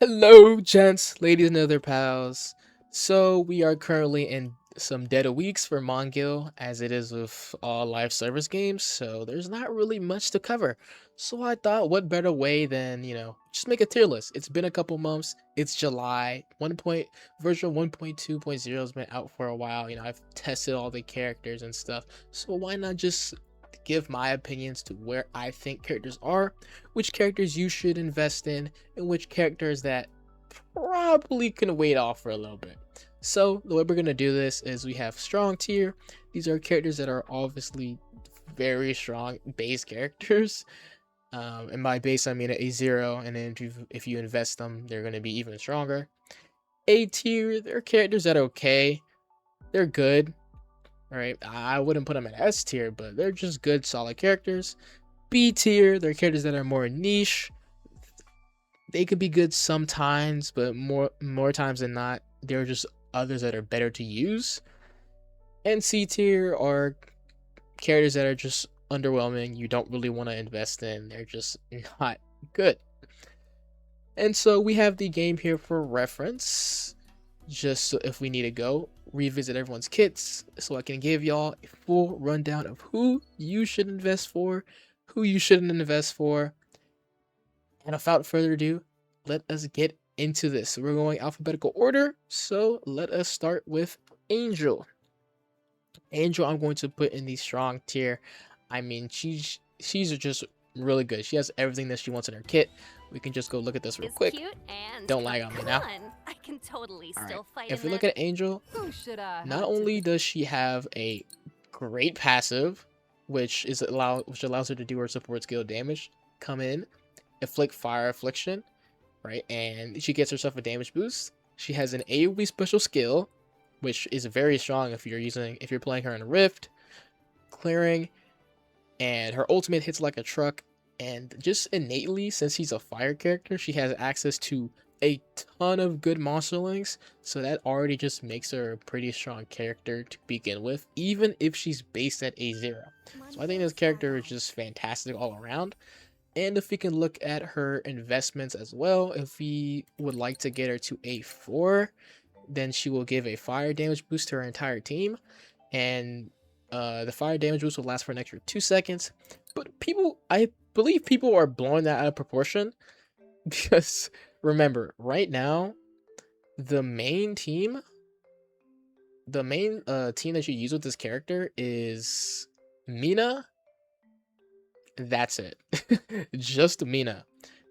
Hello, gents, ladies, and other pals. So we are currently in some dead of weeks for Mongil, as it is with all live service games. So there's not really much to cover. So I thought, what better way than just make a tier list. It's been a couple months. It's July. Version 1.2.0 has been out for a while. I've tested all the characters and stuff. So why not just give my opinions to where I think characters are, which characters you should invest in, and which characters that probably can wait off for a little bit. So the way we're gonna do this is we have strong tier. These are characters that are obviously very strong base characters. And by base I mean a zero, and then if you invest them, they're gonna be even stronger. A tier, they're characters that are okay. They're good. Right? I wouldn't put them in S tier, but they're just good, solid characters. B tier, they're characters that are more niche. They could be good sometimes, but more times than not, there are just others that are better to use. And C tier are characters that are just underwhelming. You don't really want to invest in. They're just not good. And so we have the game here for reference, just so if we need to go revisit everyone's kits, so I can give y'all a full rundown of who you should invest for, who you shouldn't invest for. And without further ado, let us get into this. We're going alphabetical order, so let us start with Angel. Angel, I'm going to put in the strong tier. I mean, she's just really good. She has everything that she wants in her kit. We can just go look at this real quick. Cute and Don't lag on me now. I can totally All right. still fight. If we look at Angel, not only does she have a great passive, which allows her to do her support skill damage, come in, inflict fire affliction, right, and she gets herself a damage boost. She has an AoE special skill, which is very strong if you're playing her in Rift, clearing, and her ultimate hits like a truck. And just innately, since she's a fire character, she has access to a ton of good monster links, so that already just makes her a pretty strong character to begin with, even if she's based at A0. So I think this character is just fantastic all around. And if we can look at her investments as well, if we would like to get her to A4, then she will give a fire damage boost to her entire team, and the fire damage boost will last for an extra 2 seconds. But I believe people are blowing that out of proportion because remember, right now, the main team that you use with this character is Mina. That's it. Just Mina.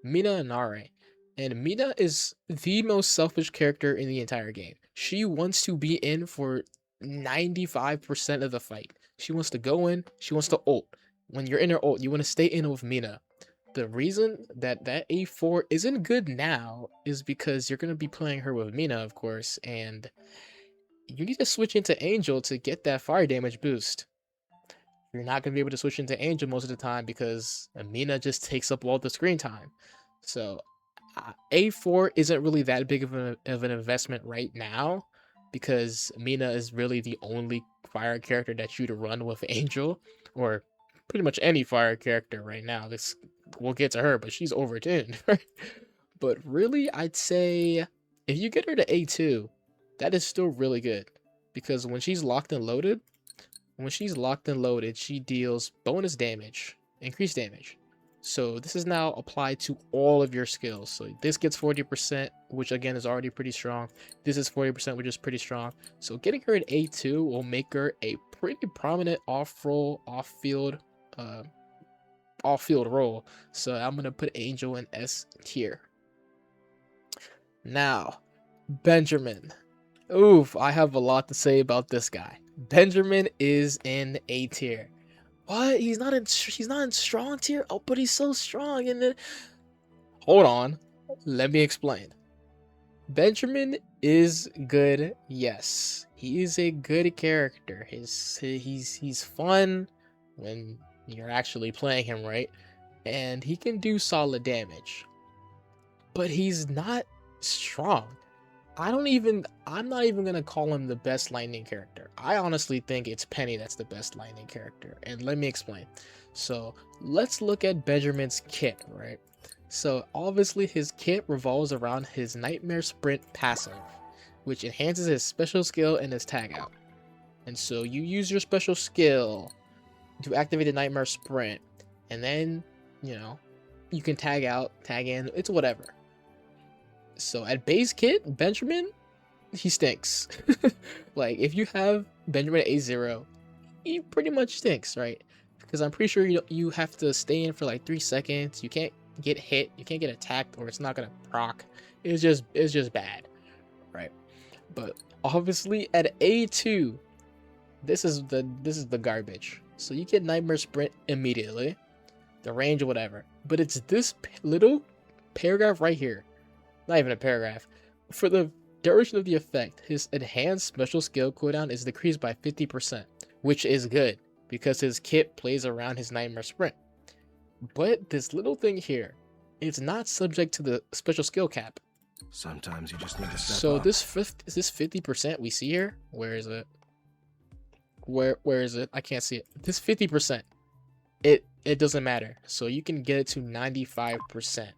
Mina and Narae. And Mina is the most selfish character in the entire game. She wants to be in for 95% of the fight. She wants to go in, she wants to ult. When you're in her ult, you want to stay in with Mina. The reason that A4 isn't good now is because you're going to be playing her with Mina, of course, and you need to switch into Angel to get that fire damage boost. You're not going to be able to switch into Angel most of the time because Mina just takes up all the screen time. So A4 isn't really that big of an investment right now because Mina is really the only fire character that you to run with Angel, or pretty much any fire character right now. We'll get to her, but she's overtuned. But really, I'd say if you get her to A2, that is still really good because when she's locked and loaded, she deals bonus damage, increased damage. So this is now applied to all of your skills. So this gets 40%, which again is already pretty strong. This is 40%, which is pretty strong. So getting her at A2 will make her a pretty prominent off-field role. So I'm gonna put Angel in S tier. Now, Benjamin. Oof, I have a lot to say about this guy. Benjamin is in A tier. What? He's not in strong tier? Oh, but he's so strong. And then hold on. Let me explain. Benjamin is good, yes. He is a good character. He's fun when you're actually playing him right. And he can do solid damage. But he's not strong. I'm not even gonna call him the best lightning character. I honestly think it's Penny that's the best lightning character, and let me explain. So let's look at Benjamin's kit, right? So obviously his kit revolves around his Nightmare Sprint passive, which enhances his special skill and his tag out. And so you use your special skill to activate the Nightmare Sprint, and then, you know, you can tag out, tag in, it's whatever. So at base kit, Benjamin, he stinks. Like, if you have Benjamin at A0, he pretty much stinks, right? Because I'm pretty sure you have to stay in for like 3 seconds. You can't get hit, you can't get attacked, or it's not gonna proc. It's just bad, right? But obviously at A2, this is the garbage. So you get Nightmare Sprint immediately, the range or whatever. But it's this little paragraph right here, not even a paragraph. For the duration of the effect, his enhanced special skill cooldown is decreased by 50%, which is good because his kit plays around his Nightmare Sprint. But this little thing here, it's not subject to the special skill cap. Sometimes you just need to step so up. this 50% we see here, where is it? Where is it? I can't see it. This 50%, it doesn't matter. So you can get it to 95%.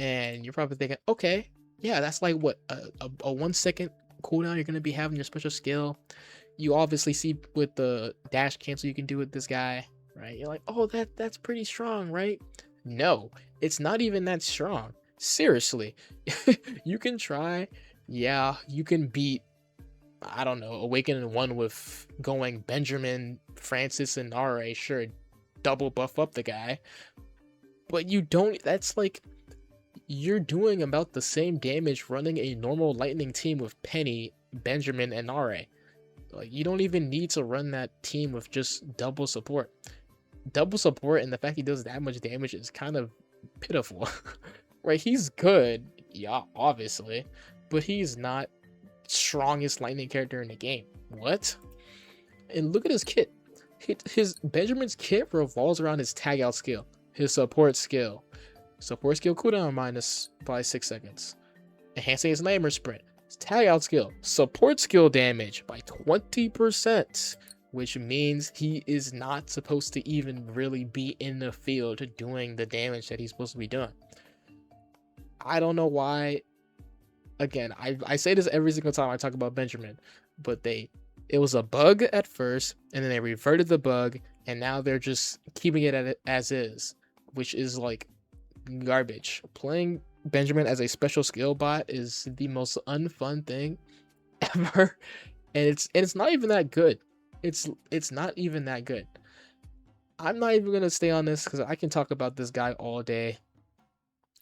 And you're probably thinking, okay, yeah, that's like what, a 1 second cooldown you're gonna be having your special skill. You obviously see with the dash cancel you can do with this guy, right? You're like, oh, that's pretty strong, right? No, it's not even that strong. Seriously. You can try, yeah, you can beat, I don't know, Awakening 1 with going Benjamin, Francis, and Narae, sure, double buff up the guy. But you don't, that's like, you're doing about the same damage running a normal lightning team with Penny, Benjamin, and Narae. Like, you don't even need to run that team with just double support. Double support and the fact he does that much damage is kind of pitiful. Right, he's good, yeah, obviously, but he's not strongest lightning character in the game. What? And look at his kit. His Benjamin's kit revolves around his tag out skill, his support skill. Support skill cooldown minus by 6 seconds. Enhancing his Nightmare Sprint. His tag out skill, support skill damage by 20%, which means he is not supposed to even really be in the field doing the damage that he's supposed to be doing. I don't know why. Again, I say this every single time I talk about Benjamin, but it was a bug at first, and then they reverted the bug, and now they're just keeping it as is, which is like garbage. Playing Benjamin as a special skill bot is the most unfun thing ever, and it's not even that good. It's not even that good. I'm not even gonna stay on this because I can talk about this guy all day.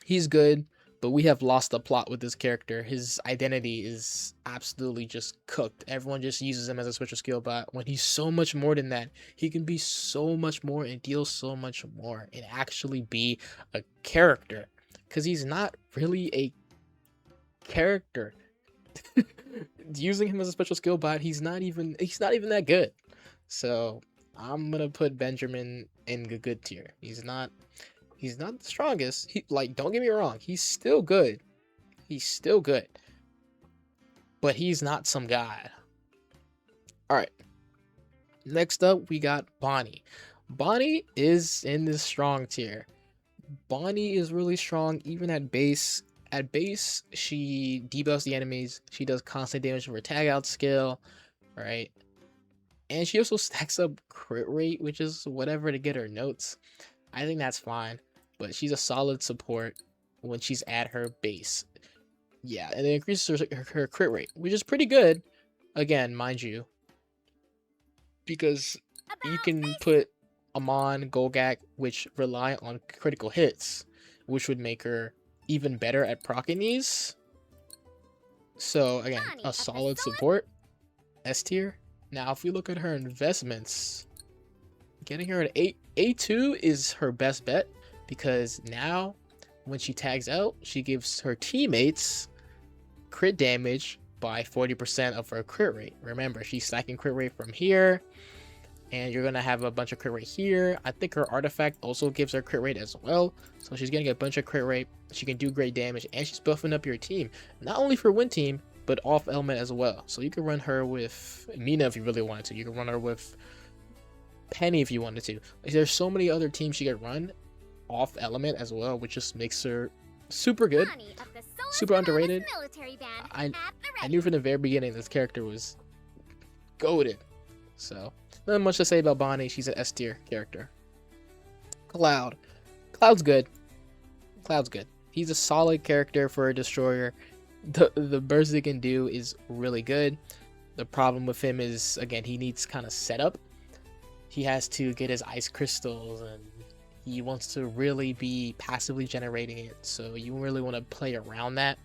He's good, but we have lost the plot with this character. His identity is absolutely just cooked. Everyone just uses him as a special skill bot when he's so much more than that. He can be so much more and deal so much more and actually be a character, because he's not really a character. Using him as a special skill bot, he's not even that good. So I'm gonna put Benjamin in the good tier. He's not the strongest. Don't get me wrong, he's still good. But he's not some god. Alright. Next up, we got Bonnie. Bonnie is in the strong tier. Bonnie is really strong even at base. At base, she debuffs the enemies. She does constant damage with her tag out skill, right? And she also stacks up crit rate, which is whatever to get her notes. I think that's fine. But she's a solid support when she's at her base. Yeah, and it increases her crit rate, which is pretty good. Again, mind you, because you can put Amon, Golgak, which rely on critical hits, which would make her even better at proccing these. So again, a solid support, S tier. Now, if we look at her investments, getting her at A2 is her best bet. Because now, when she tags out, she gives her teammates crit damage by 40% of her crit rate. Remember, she's stacking crit rate from here, and you're going to have a bunch of crit rate here. I think her artifact also gives her crit rate as well. So she's getting a bunch of crit rate. She can do great damage, and she's buffing up your team. Not only for win team, but off element as well. So you can run her with Mina if you really wanted to. You can run her with Penny if you wanted to. There's so many other teams she could run. off element as well, which just makes her super good, Bonnie of the Solis super underrated. Regalis Military Band I at the I ready. knew from the very beginning this character was goated. So nothing much to say about Bonnie. She's an S tier character. Cloud. Cloud's good. Cloud's good. He's a solid character for a destroyer. The burst he can do is really good. The problem with him is, again, he needs kind of setup. He has to get his ice crystals, and he wants to really be passively generating it. So you really want to play around that.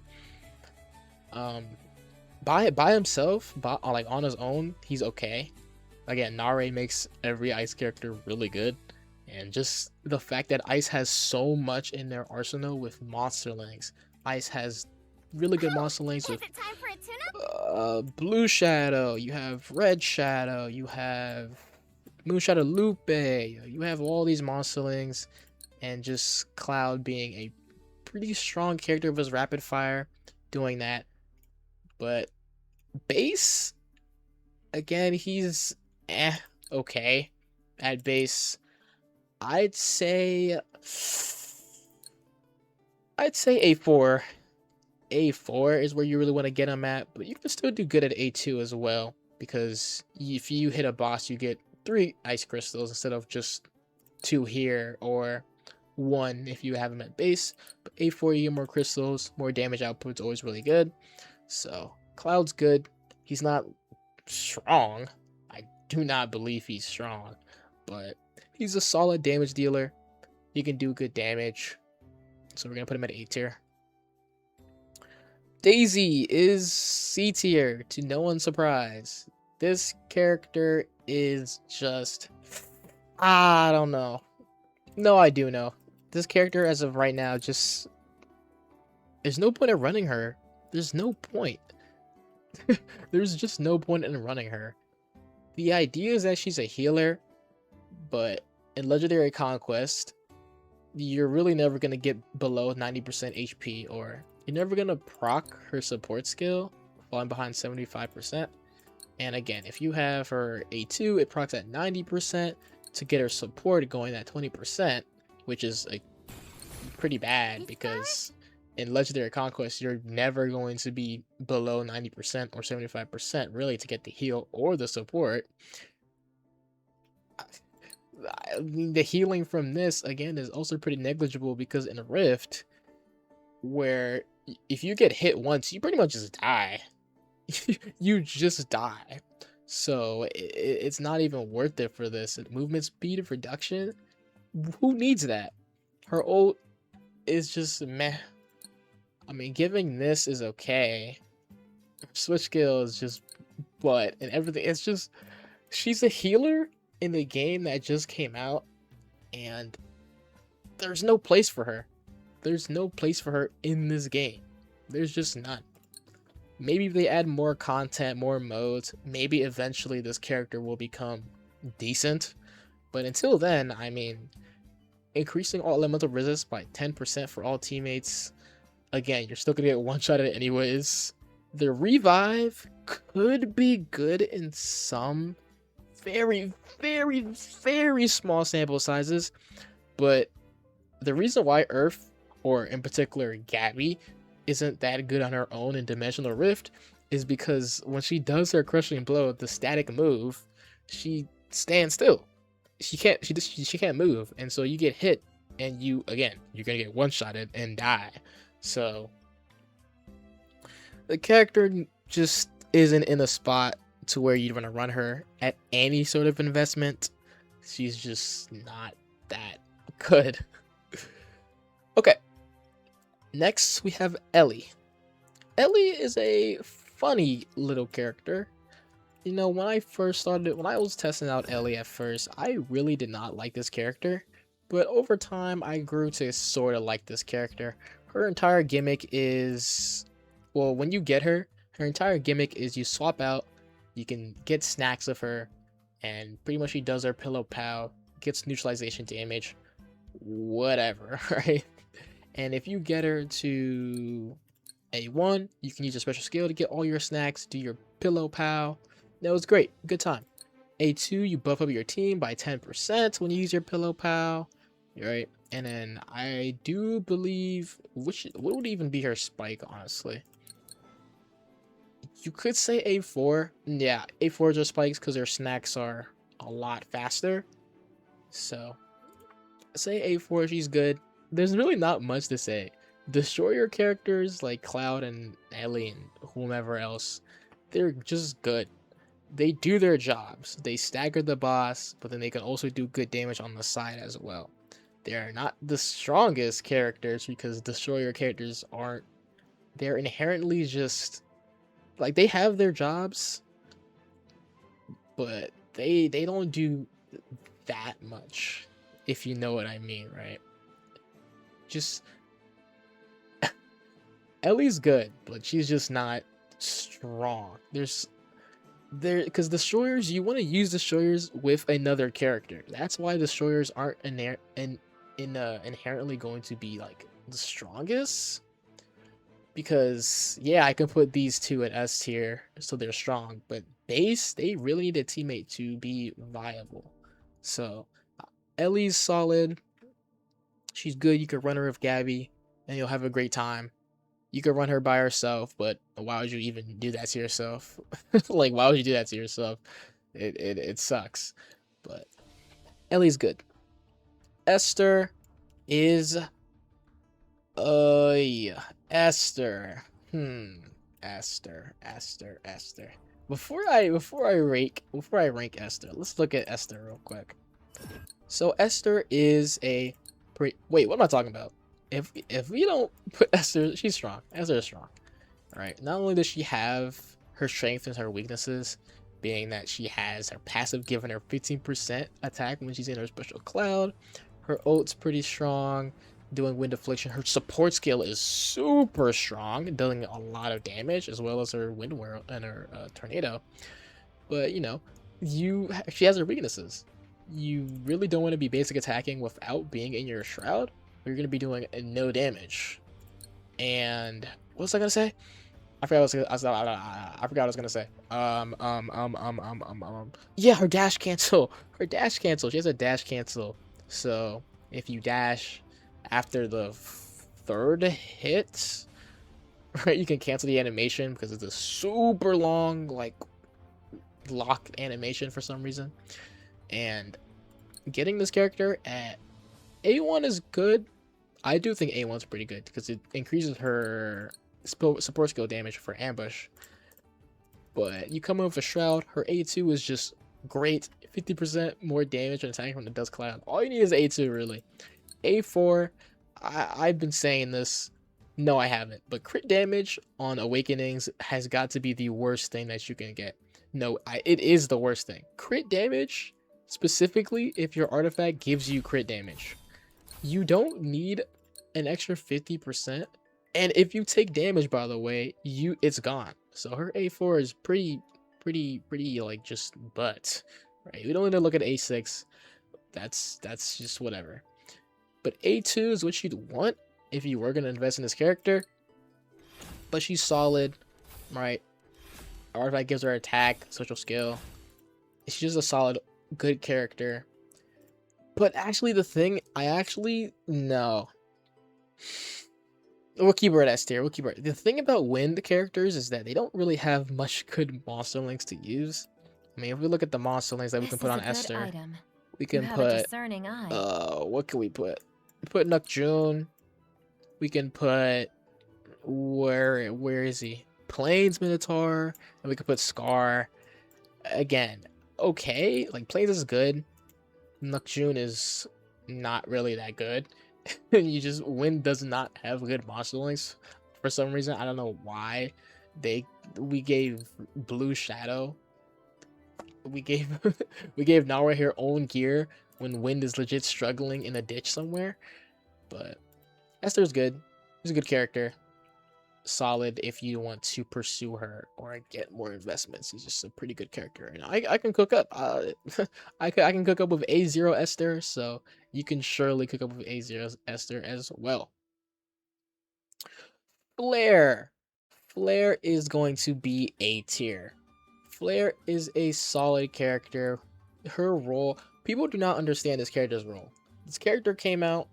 By himself, like on his own, he's okay. Again, Narae makes every ice character really good. And just the fact that Ice has so much in their arsenal with monsterlings. Ice has really good monsterlings Is with it time for a tune-up? Blue Shadow, you have Red Shadow, you have Moon Shadow Lupe, you have all these monsterlings, and just Cloud being a pretty strong character with his rapid fire, doing that. But base, again, he's okay at base. I'd say A4. A4 is where you really want to get him at, but you can still do good at A2 as well, because if you hit a boss, you get 3 ice crystals instead of just 2 here, or 1 if you have him at base. But A4, you get more crystals, more damage output is always really good. So Cloud's good. He's not strong. I do not believe he's strong, but he's a solid damage dealer. He can do good damage. So we're going to put him at A tier. Daisy is C tier, to no one's surprise. This character is just... I don't know. No, I do know. This character, as of right now, just... There's no point in running her. There's no point. There's just no point in running her. The idea is that she's a healer, but in Legendary Conquest, you're really never going to get below 90% HP, or you're never going to proc her support skill falling behind 75%. And again, if you have her A2, it procs at 90% to get her support going at 20%, which is like pretty bad, because in Legendary Conquest, you're never going to be below 90% or 75% really to get the heal or the support. The healing from this, again, is also pretty negligible, because in Rift, where if you get hit once, you pretty much just die. You just die. So it's not even worth it for this. Movement speed reduction, who needs that? Her ult is just meh. I mean, giving this is okay. Switch skill is just what, and everything. It's just, she's a healer in the game that just came out, and there's no place for her. There's no place for her in this game. There's just none. Maybe if they add more content, more modes, maybe eventually this character will become decent. But until then, I mean, increasing all elemental resist by 10% for all teammates, again, you're still gonna get one-shotted anyways. The revive could be good in some very, very, very small sample sizes, but the reason why Earth, or in particular Gabi, isn't that good on her own in Dimensional Rift is because when she does her crushing blow, the static move, she stands still. She can't move, and so you get hit, and you're gonna get one-shotted and die. So the character just isn't in a spot to where you'd want to run her at any sort of investment. She's just not that good. Okay. Next, we have Ellie. Ellie is a funny little character. You know, when I was testing out Ellie at first, I really did not like this character. But over time, I grew to sort of like this character. Her entire gimmick is... Well, when you get her, her entire gimmick is you swap out, you can get snacks of her, and pretty much she does her pillow pow, gets neutralization damage, whatever, right? And if you get her to A1, you can use a special skill to get all your snacks, do your pillow pow. That was great, good time. A2, you buff up your team by 10% when you use your pillow pow, right? And then I do believe what would even be her spike, honestly. You could say A4. Yeah, A4s are spikes because their snacks are a lot faster. So say A4, she's good. There's really not much to say. Destroyer characters like Cloud and Ellie and whomever else, they're just good. They do their jobs. They stagger the boss, but then they can also do good damage on the side as well. They're not the strongest characters because destroyer characters aren't. They're inherently just like they have their jobs, but they don't do that much, if you know what I mean, right? Just Ellie's good, but she's just not strong. There because destroyers, you want to use destroyers with another character. That's why destroyers aren't inherently going to be like the strongest. Because yeah, I can put these two at S tier, so they're strong. But base, they really need a teammate to be viable. So Ellie's solid. She's good. You could run her with Gabi, and you'll have a great time. You could run her by herself, but why would you even do that to yourself? Like, why would you do that to yourself? It sucks. But Ellie's good. Esther is yeah. Esther. Esther. Before I rank Esther, let's look at Esther real quick. So Esther is a wait, what am I talking about? If we don't put Esther, she's strong. Esther is strong. Right. Not only does she have her strengths and her weaknesses, being that she has her passive giving her 15% attack when she's in her special cloud. Her ult's pretty strong, doing wind affliction. Her support skill is super strong, dealing a lot of damage, as well as her wind whirl and her tornado. But you know, she has her weaknesses. You really don't want to be basic attacking without being in your shroud, or you're gonna be doing no damage. And what was I gonna say? I forgot what I was gonna say. Yeah, her dash cancel. Her dash cancel. She has a dash cancel. So if you dash after the third hit, right, you can cancel the animation because it's a super long like lock animation for some reason. And getting this character at A1 is good. I do think A1's pretty good because it increases her support skill damage for ambush. But you come in with a shroud, her A2 is just great. 50% more damage and attack from the dust cloud. All you need is A2 really. A4, I've been saying this. No, I haven't. But crit damage on Awakenings has got to be the worst thing that you can get. No, it is the worst thing. Crit damage, specifically if your artifact gives you crit damage. You don't need an extra 50%. And if you take damage, by the way, it's gone. So her A4 is pretty like just butt. Right? We don't need to look at A6. That's just whatever. But A2 is what you'd want if you were gonna invest in this character. But she's solid, right? Artifact gives her attack, social skill. She's just a solid, good character. But actually, no. We'll keep her at S tier. The thing about wind characters is that they don't really have much good monster links to use. I mean, if we look at the monster links that we can put on Esther, we can put what can we put? We put Nukjun. We can put where is he? Plains Minotaur, and we could put Scar. Again, okay, like Plains is good. Nukjun is not really that good. Wind does not have good monster links for some reason. I don't know why we gave Blue Shadow. We gave Narae her own gear when Wind is legit struggling in a ditch somewhere. But Esther's good. She's a good character. Solid if you want to pursue her or get more investments. She's just a pretty good character. And I can cook up. I can cook up with A0 Esther, so you can surely cook up with A0 Esther as well. Flare is going to be A tier. Flare is a solid character. Her role, people do not understand this character's role. This character came out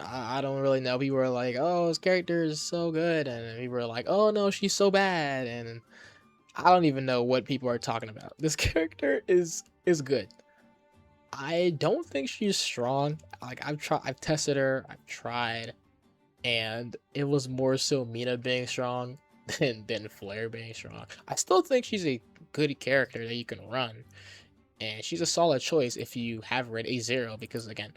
I don't really know. People were like, "Oh, his character is so good," and people were like, "Oh no, she's so bad," and I don't even know what people are talking about. This character is good. I don't think she's strong. Like I've tested her, I've tried, and it was more so Mina being strong than Flare being strong. I still think she's a good character that you can run, and she's a solid choice if you have read A0 because again,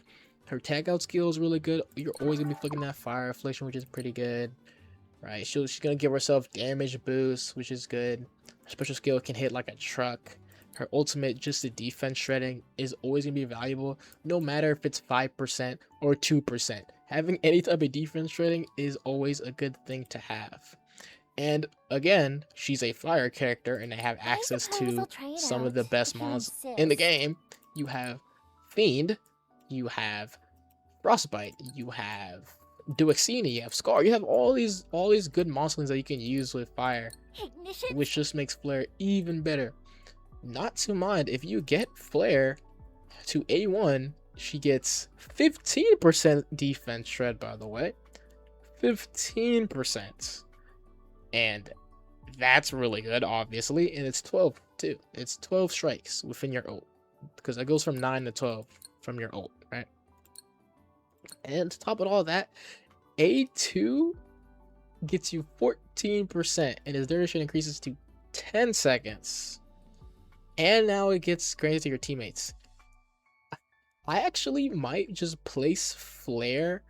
her tag out skill is really good. You're always gonna be flicking that fire affliction, which is pretty good, right? She's gonna give herself damage boost, which is good. Her special skill can hit like a truck. Her ultimate, just the defense shredding, is always gonna be valuable, no matter if it's 5% or 2%. Having any type of defense shredding is always a good thing to have. And again, she's a fire character, and they have access to some of the best mons in the game. You have Fiend, you have Frostbite, you have Duoxina, you have Scar, you have all these good monsters that you can use with fire, which just makes Flare even better. Not to mind, if you get Flare to A1, she gets 15% defense shred, by the way. 15%. And that's really good, obviously. And it's 12 too. It's 12 strikes within your ult. Because that goes from 9 to 12 from your ult, right? And to top of all that, A2 gets you 14%, and his duration increases to 10 seconds. And now it gets granted to your teammates. I actually might just place Flare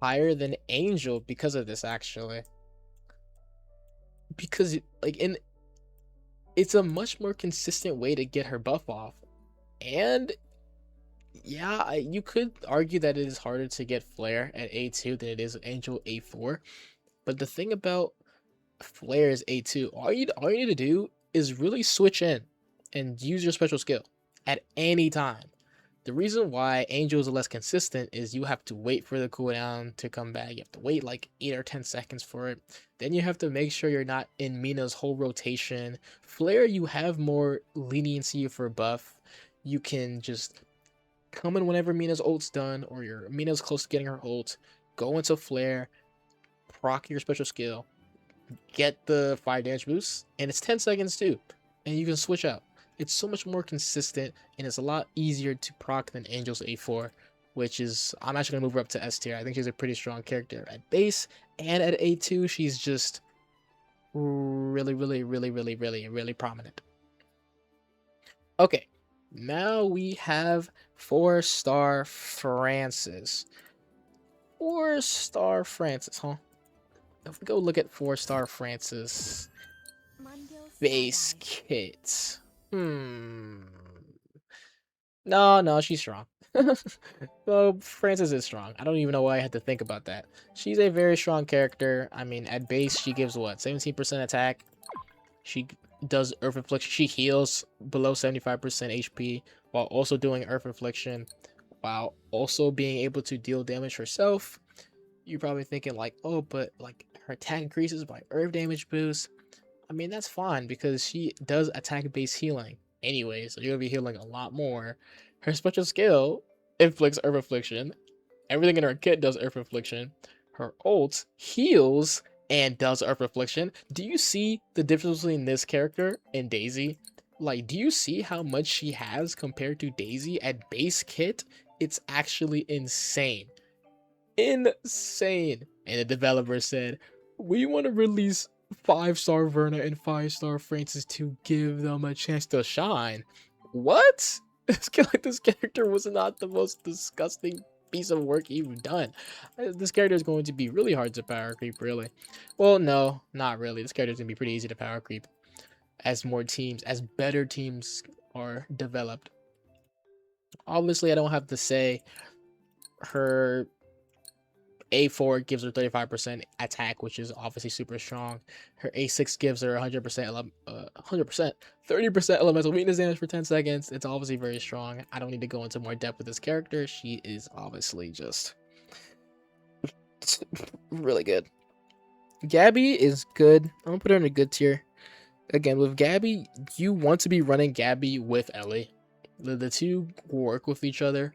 higher than Angel because of this, actually. Because it's a much more consistent way to get her buff off. And yeah, you could argue that it is harder to get Flare at A2 than it is Angel A4. But the thing about Flare is A2. All you need to do is really switch in and use your special skill at any time. The reason why Angels are less consistent is you have to wait for the cooldown to come back. You have to wait like 8 or 10 seconds for it. Then you have to make sure you're not in Mina's whole rotation. Flare, you have more leniency for buff. You can just come in whenever Mina's ult's done, or Mina's close to getting her ult. Go into Flare, proc your special skill, get the fire damage boost, and it's 10 seconds too. And you can switch out. It's so much more consistent, and it's a lot easier to proc than Angel's A4, which is, I'm actually going to move her up to S tier. I think she's a pretty strong character at base, and at A2, she's just really, really, really, really, really, really prominent. Okay, now we have 4-star Francis. 4-star Francis, huh? If we go look at 4-star Francis base kit. No, she's strong. Well, Francis is strong. I don't even know why I had to think about that. She's a very strong character. I mean, at base, she gives what? 17% attack. She does Earth Affliction. She heals below 75% HP while also doing Earth Affliction, while also being able to deal damage herself. You're probably thinking like, oh, but like her attack increases by Earth damage boost. I mean, that's fine because she does attack-based healing anyway, so you're gonna be healing a lot more. Her special skill inflicts Earth Affliction. Everything in her kit does Earth Affliction. Her ult heals and does Earth Affliction. Do you see the difference between this character and Daisy? Like, do you see how much she has compared to Daisy at base kit? It's actually insane. Insane. And the developer said, we want to release 5-star Verna and 5-star Francis to give them a chance to shine. What? This character was not the most disgusting piece of work you've done. This character is going to be really hard to power creep, really. Well, no, not really. This character is going to be pretty easy to power creep as better teams are developed. Obviously, I don't have to say her A4 gives her 35% attack, which is obviously super strong. Her A6 gives her 100%, 30% elemental weakness damage for 10 seconds. It's obviously very strong. I don't need to go into more depth with this character. She is obviously just really good. Gabi is good. I'm gonna put her in a good tier. Again, with Gabi, you want to be running Gabi with Ellie. The two work with each other,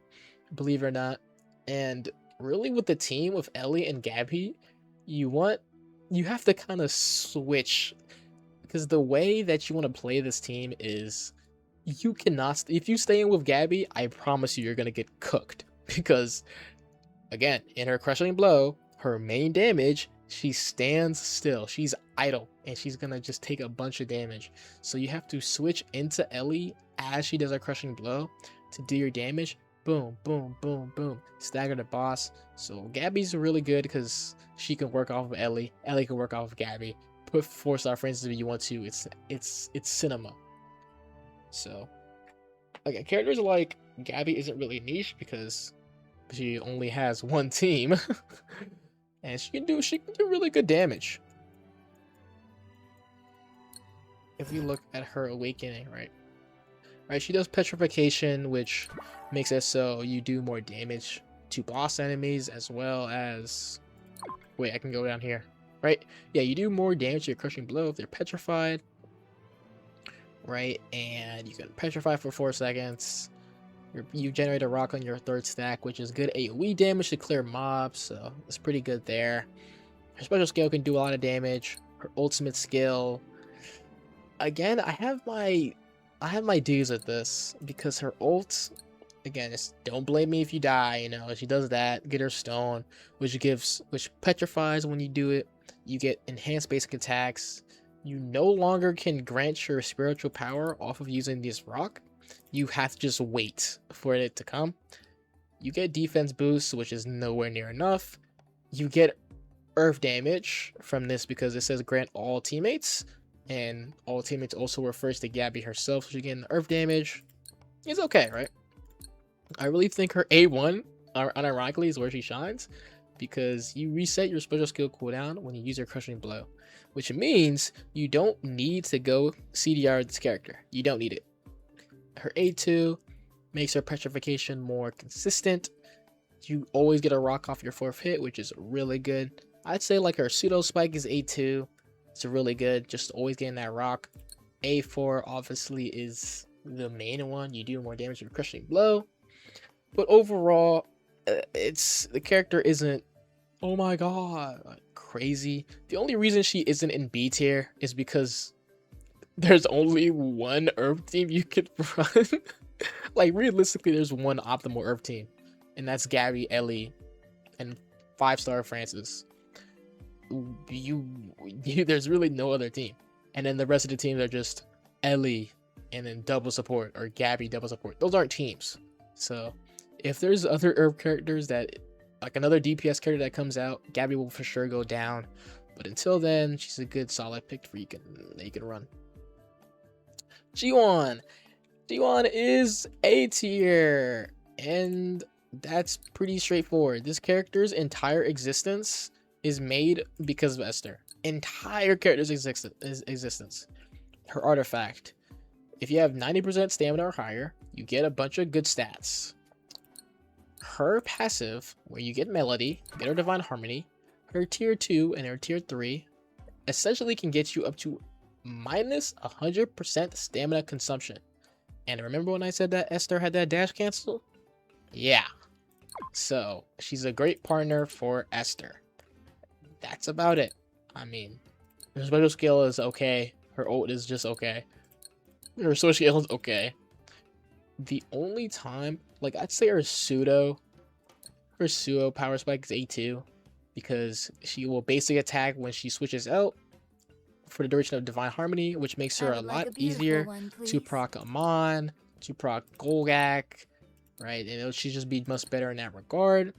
believe it or not. And really with the team with Ellie and Gabi, you have to kind of switch because the way that you want to play this team is you cannot if you stay in with Gabi, I promise you're gonna get cooked because again, in her crushing blow, her main damage, she stands still. She's idle and she's gonna just take a bunch of damage. So you have to switch into Ellie as she does her crushing blow to do your damage. Boom, boom, boom, boom. Stagger the boss. So Gabby's really good because she can work off of Ellie. Ellie can work off of Gabi. Put 4-star friends if you want to. It's cinema. So again, characters like Gabi isn't really niche because she only has one team. And she can do really good damage. If we look at her awakening, right? Right, she does petrification, which makes it so you do more damage to boss enemies as well as wait, I can go down here. Right? Yeah, you do more damage to your crushing blow if they're petrified. Right, and you can petrify for 4 seconds. You generate a rock on your 3rd stack, which is good AoE damage to clear mobs, so it's pretty good there. Her special skill can do a lot of damage. Her ultimate skill, again, I have my dues at this because her ult, again, it's don't blame me if you die. You know, she does that. Get her stone, which petrifies when you do it. You get enhanced basic attacks. You no longer can grant your spiritual power off of using this rock. You have to just wait for it to come. You get defense boost, which is nowhere near enough. You get earth damage from this because it says grant all teammates, and all teammates also refers to Gabi herself, so you get earth damage. It's okay, right? I really think her A1, unironically, is where she shines because you reset your special skill cooldown when you use your crushing blow, which means you don't need to go CDR this character. You don't need it. Her A2 makes her petrification more consistent. You always get a rock off your 4th hit, which is really good. I'd say like her pseudo spike is A2. It's really good, just always getting that rock. A4 obviously is the main one. You do more damage with crushing blow. But overall, the character isn't, oh my god, like, crazy. The only reason she isn't in B tier is because there's only one Earth team you could run. Like realistically, there's one optimal Earth team, and that's Gabi, Ellie, and 5-star Francis. There's really no other team, and then the rest of the teams are just Ellie, and then double support or Gabi double support. Those aren't teams. So if there's other Earth characters that, like another DPS character that comes out, Gabi will for sure go down. But until then, she's a good solid pick for you can run. Jiwon is A tier, and that's pretty straightforward. This character's entire existence is made because of Esther. Entire character's existence. Her artifact. If you have 90% stamina or higher, you get a bunch of good stats. Her passive, where you get Melody, get her Divine Harmony, her tier 2 and her tier 3, essentially can get you up to minus 100% stamina consumption. And remember when I said that Esther had that dash cancel? Yeah. So she's a great partner for Esther. That's about it. I mean, her special skill is okay. Her ult is just okay. Her social skill is okay. The only time, like I'd say her pseudo power spike is A2 because she will basic attack when she switches out for the duration of Divine Harmony, which makes her a lot easier to proc Amon, to proc Golgak, right? And she'll just be much better in that regard.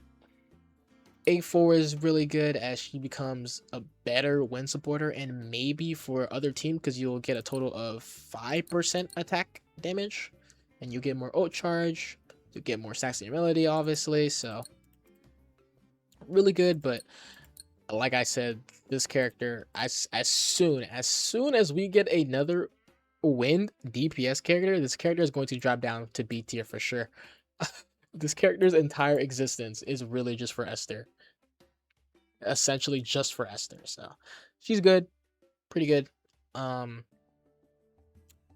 A4 is really good as she becomes a better win supporter and maybe for other team because you'll get a total of 5% attack damage and you get more ult charge, you get more Saxon Melody obviously, so really good. But like I said, this character, as soon as we get another wind DPS character, this character is going to drop down to B tier for sure. This character's entire existence is really just for Esther. Essentially just for Esther. So she's good, pretty good. And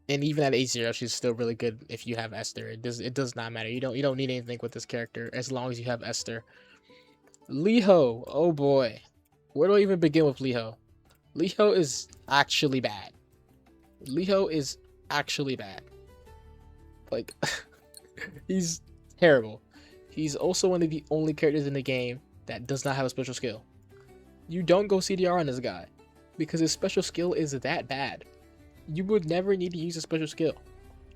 even at A0, she's still really good if you have Esther. It does not matter. You don't need anything with this character as long as you have Esther. Leeho, oh boy. Where do I even begin with Leeho? Leeho is actually bad. Leeho is actually bad. Like, he's terrible. He's also one of the only characters in the game that does not have a special skill. You don't go CDR on this guy because his special skill is that bad. You would never need to use a special skill.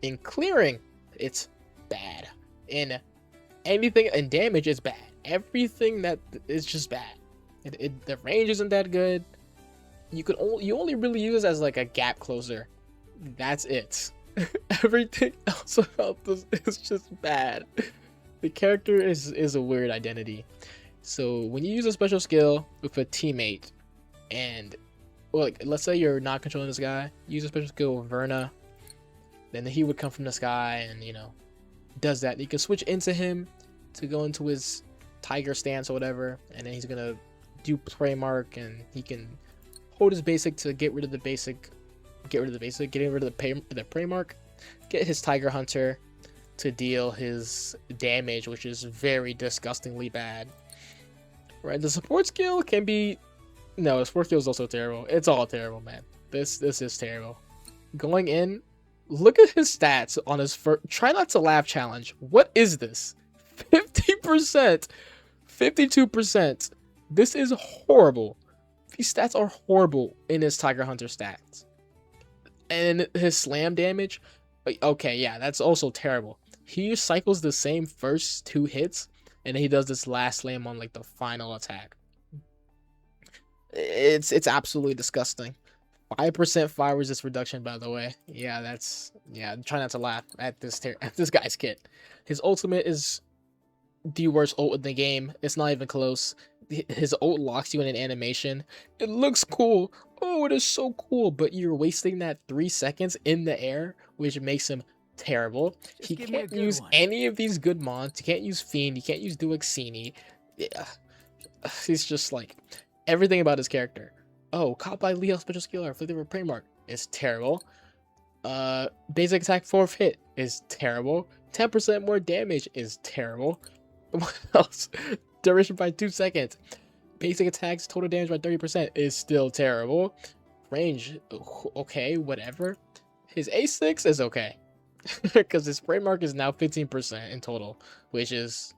In clearing, it's bad. In anything in damage, it's bad. Everything that is just bad. The range isn't that good. You only really use it as like a gap closer. That's it. Everything else about this is just bad. The character is a weird identity. So when you use a special skill with a teammate, and well, like, let's say you're not controlling this guy, use a special skill with Verna, then he would come from the sky and does that. You can switch into him to go into his tiger stance or whatever, and then he's gonna do prey mark, and he can hold his basic to get rid of the basic, getting rid of the prey mark, get his tiger hunter to deal his damage, which is very disgustingly bad. Right, the support skill can be the support skill is also terrible. It's all terrible, man. This is terrible. Going in, look at his stats on his first try not to laugh challenge. What is this? 50%, 52%. This is horrible. These stats are horrible in his Tiger Hunter stats. And his slam damage, okay, yeah, that's also terrible. He cycles the same first 2 hits, and then he does this last slam on like the final attack. It's absolutely disgusting. 5% fire resist reduction, by the way. Yeah, try not to laugh at this guy's kit. His ultimate is the worst ult in the game. It's not even close. His ult locks you in an animation. It looks cool. Oh, it is so cool, but you're wasting that 3 seconds in the air, which makes him terrible. He can't use any of these good mons. He can't use Fiend. He can't use Duoxini. Yeah. He's just like everything about his character. Oh, caught by Leeho special skill or inflicted with prey mark is terrible. Basic attack 4th hit is terrible. 10% more damage is terrible. What else? Duration by 2 seconds. Basic attacks total damage by 30% is still terrible. Range, okay, whatever. His A6 is okay. Because his spray mark is now 15% in total, which is,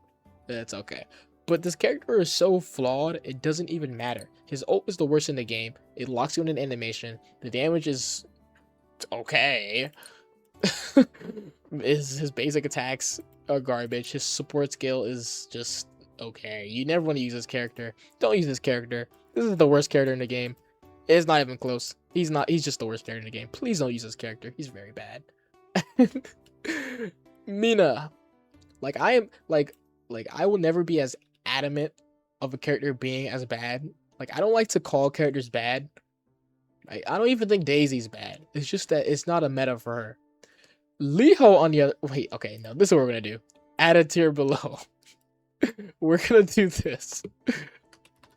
that's okay. But this character is so flawed, it doesn't even matter. His ult is the worst in the game. It locks you in an animation. The damage is okay. His basic attacks are garbage. His support skill is just okay. You never want to use this character. Don't use this character. This is the worst character in the game. It's not even close. He's just the worst character in the game. Please don't use this character. He's very bad. Mina. I will never be as adamant of a character being as bad. I don't like to call characters bad. I don't even think Daisy's bad. It's just that it's not a meta for her. Leeho on the other... Wait, okay, no. This is what we're going to do. Add a tier below. We're going to do this.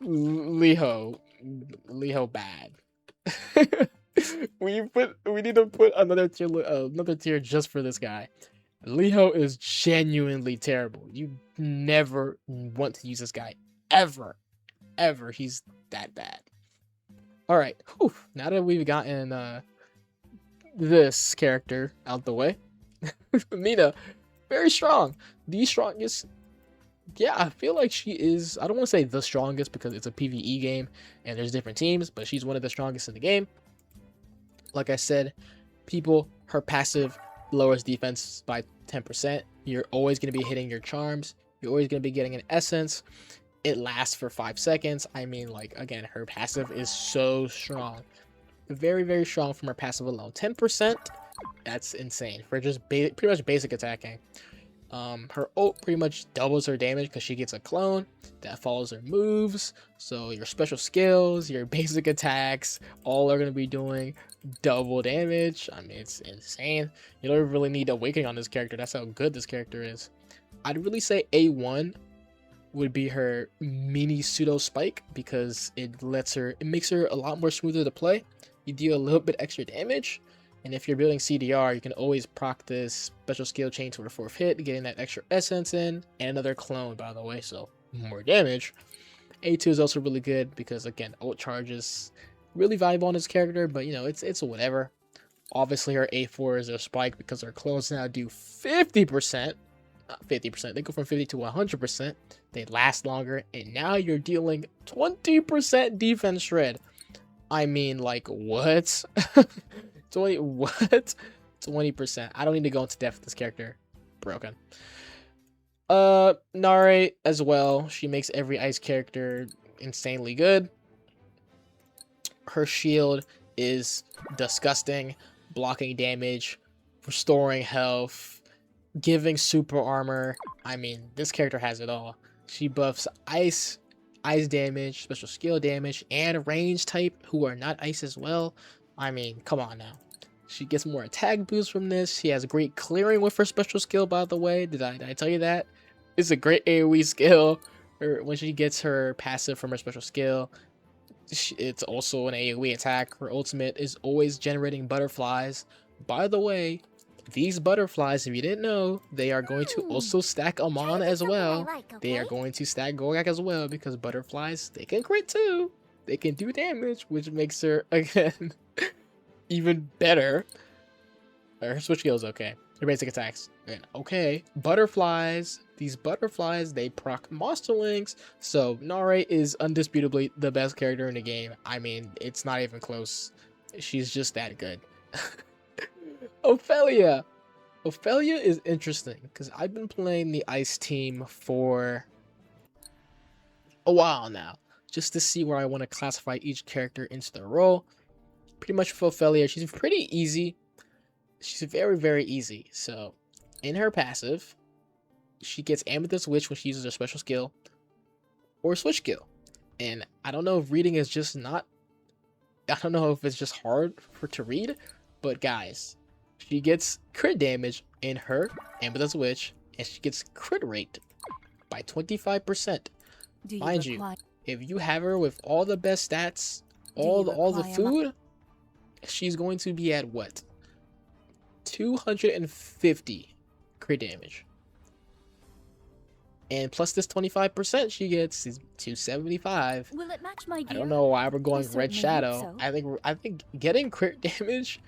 Leeho bad. we need to put another tier just for this guy. Leeho is genuinely terrible. You never want to use this guy ever. He's that bad. All right. Whew. Now that we've gotten this character out the way, Mina, very strong. The strongest. Yeah, I feel like she is. I don't want to say the strongest because it's a PvE game and there's different teams, but she's one of the strongest in the game. Like I said, her passive lowers defense by 10%. You're always going to be hitting your charms. You're always going to be getting an essence. It lasts for 5 seconds. I mean, again, her passive is so strong. Very, very strong from her passive alone. 10%, that's insane for just pretty much basic attacking. Her ult pretty much doubles her damage because she gets a clone that follows her moves. So your special skills, your basic attacks, all are going to be doing double damage. I mean, it's insane. You don't really need awakening on this character. That's how good this character is. I'd really say A1 would be her mini pseudo spike because it makes her a lot more smoother to play. You deal a little bit extra damage. And if you're building CDR, you can always proc this special skill chain to her 4th hit, getting that extra essence in, and another clone, by the way, so more damage. A2 is also really good because again, ult charges really valuable on this character, but you know, it's whatever. Obviously her A4 is a spike because her clothes now do 50%. Not 50%, they go from 50 to 100%. They last longer, and now you're dealing 20% defense shred. I mean, like, what? 20, what? 20%. I don't need to go into depth with this character. Broken. Narae as well. She makes every ice character insanely good. Her shield is disgusting, blocking damage, restoring health, giving super armor. I mean, this character has it all. She buffs ice damage, special skill damage, and range type who are not ice as well. I mean, come on now. She gets more attack boost from this. She has great clearing with her special skill, by the way. Did I tell you that? It's a great AoE skill. When she gets her passive from her special skill, it's also an AoE attack. Her ultimate is always generating butterflies. By the way, these butterflies, if you didn't know, they are going to also stack Amon as well. They are going to stack Gogak as well because butterflies, they can crit too. They can do damage, which makes her, again, even better. Her switch skill is okay. Her basic attacks, okay. Butterflies, these butterflies, they proc monsterlings. So Narae is undisputably the best character in the game. I mean, it's not even close. She's just that good. Ophelia. Ophelia is interesting because I've been playing the ice team for a while now, just to see where I want to classify each character into their role. Pretty much for Ophelia, she's pretty easy. She's very, very easy. So, in her passive, she gets Amethyst Witch when she uses her special skill or switch skill. And I don't know if reading is just not... I don't know if it's just hard to read, but guys, she gets crit damage in her Amethyst Witch, and she gets crit rate by 25%. Mind you, if you have her with all the best stats, all the food, she's going to be at what? 250 crit damage. And plus this 25% she gets is 275. Will it match my gear? I don't know why we're going Red certainly Shadow. hope I think getting crit damage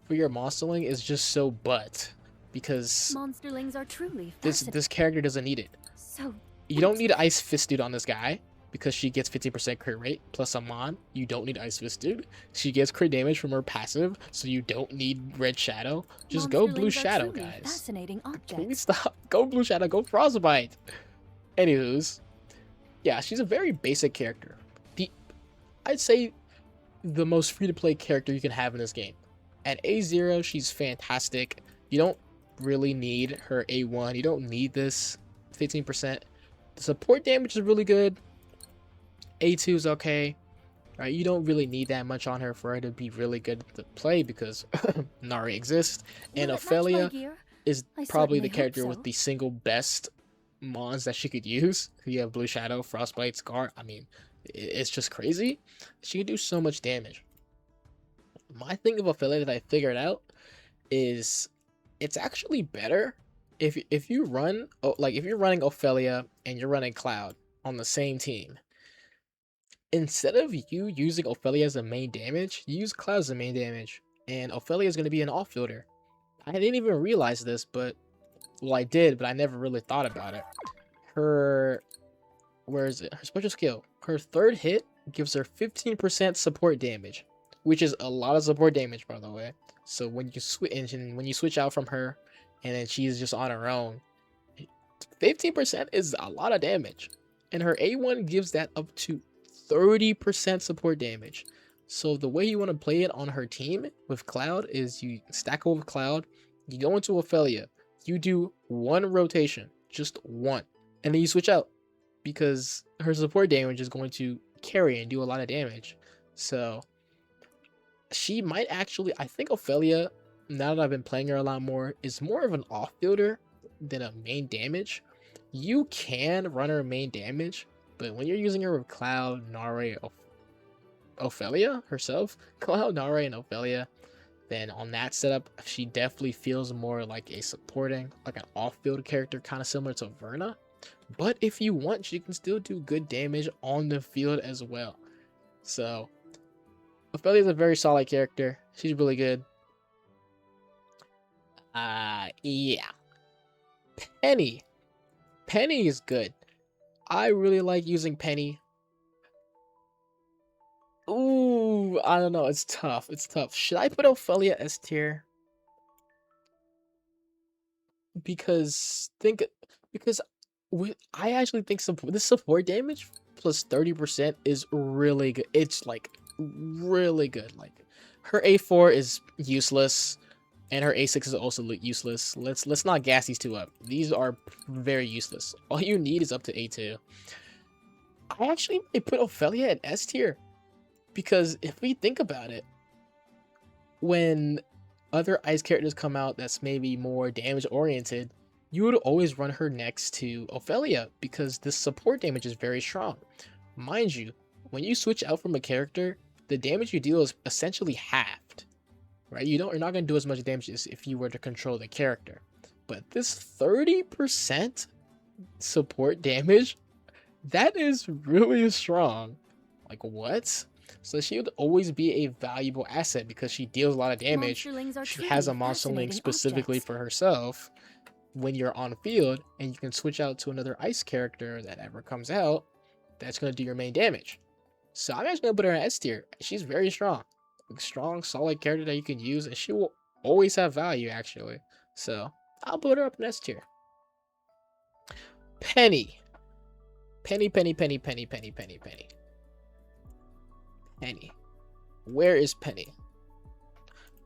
for your monsterling is just so butt, because Monsterlings are truly this character doesn't need it. So You don't need Ice Fist Dude on this guy because she gets 50% crit rate plus Amon. You don't need Ice Fist Dude. She gets crit damage from her passive, so you don't need Red Shadow. Just go Blue Shadow, guys. Fascinating objects. Please stop. Go Blue Shadow. Go Frostbite. Anywho's, yeah, she's a very basic character. I'd say the most free-to-play character you can have in this game. At A0, she's fantastic. You don't really need her A1. You don't need this 15%. The support damage is really good. A2 is okay. Right? You don't really need that much on her for her to be really good to play because Narae exists. And Ophelia is probably the character with the single best mons that she could use. You have Blue Shadow, Frostbite, Scar. I mean, it's just crazy. She can do so much damage. My thing of Ophelia that I figured out is it's actually better if you run, like if you're running Ophelia and you're running Cloud on the same team. Instead of you using Ophelia as a main damage, you use Cloud as a main damage, and Ophelia is going to be an off-fielder. I didn't even realize this, but well, I did, but I never really thought about it. Where is it? Her special skill. Her third hit gives her 15% support damage, which is a lot of support damage, by the way. So when you switch out from her, and then she's just on her own, 15% is a lot of damage, and her A1 gives that up to 30% support damage. So the way you want to play it on her team with Cloud is you stack over Cloud, you go into Ophelia, you do one rotation, just one, and then you switch out because her support damage is going to carry and do a lot of damage. So she might actually, I think Ophelia, now that I've been playing her a lot more, is more of an off-fielder than a main damage. You can run her main damage, but when you're using her with Cloud, Narae, Ophelia herself, Cloud, Narae, and Ophelia, then on that setup, she definitely feels more like a supporting, like an off-field character, kind of similar to Verna. But if you want, she can still do good damage on the field as well. So Ophelia is a very solid character. She's really good. Yeah. Penny. Penny is good. I really like using Penny. Ooh, I don't know. It's tough. It's tough. Should I put Ophelia S tier? Because I actually think this support damage plus 30% is really good. It's like really good. Like her A4 is useless and her A6 is also useless. Let's not gas these two up. These are very useless. All you need is up to A2. I actually might put Ophelia at S tier because if we think about it, when other ice characters come out that's maybe more damage oriented, you would always run her next to Ophelia because this support damage is very strong. Mind you, when you switch out from a character, the damage you deal is essentially halved, right? You're not going to do as much damage as if you were to control the character. But this 30% support damage, that is really strong. Like, what? So she would always be a valuable asset because she deals a lot of damage. She has a monster link specifically for herself when you're on field, and you can switch out to another ice character that ever comes out that's going to do your main damage. So I'm actually going to put her in S tier. She's very strong. A strong, solid character that you can use, and she will always have value, actually. So I'll put her up in S tier. Penny. Penny. Where is Penny?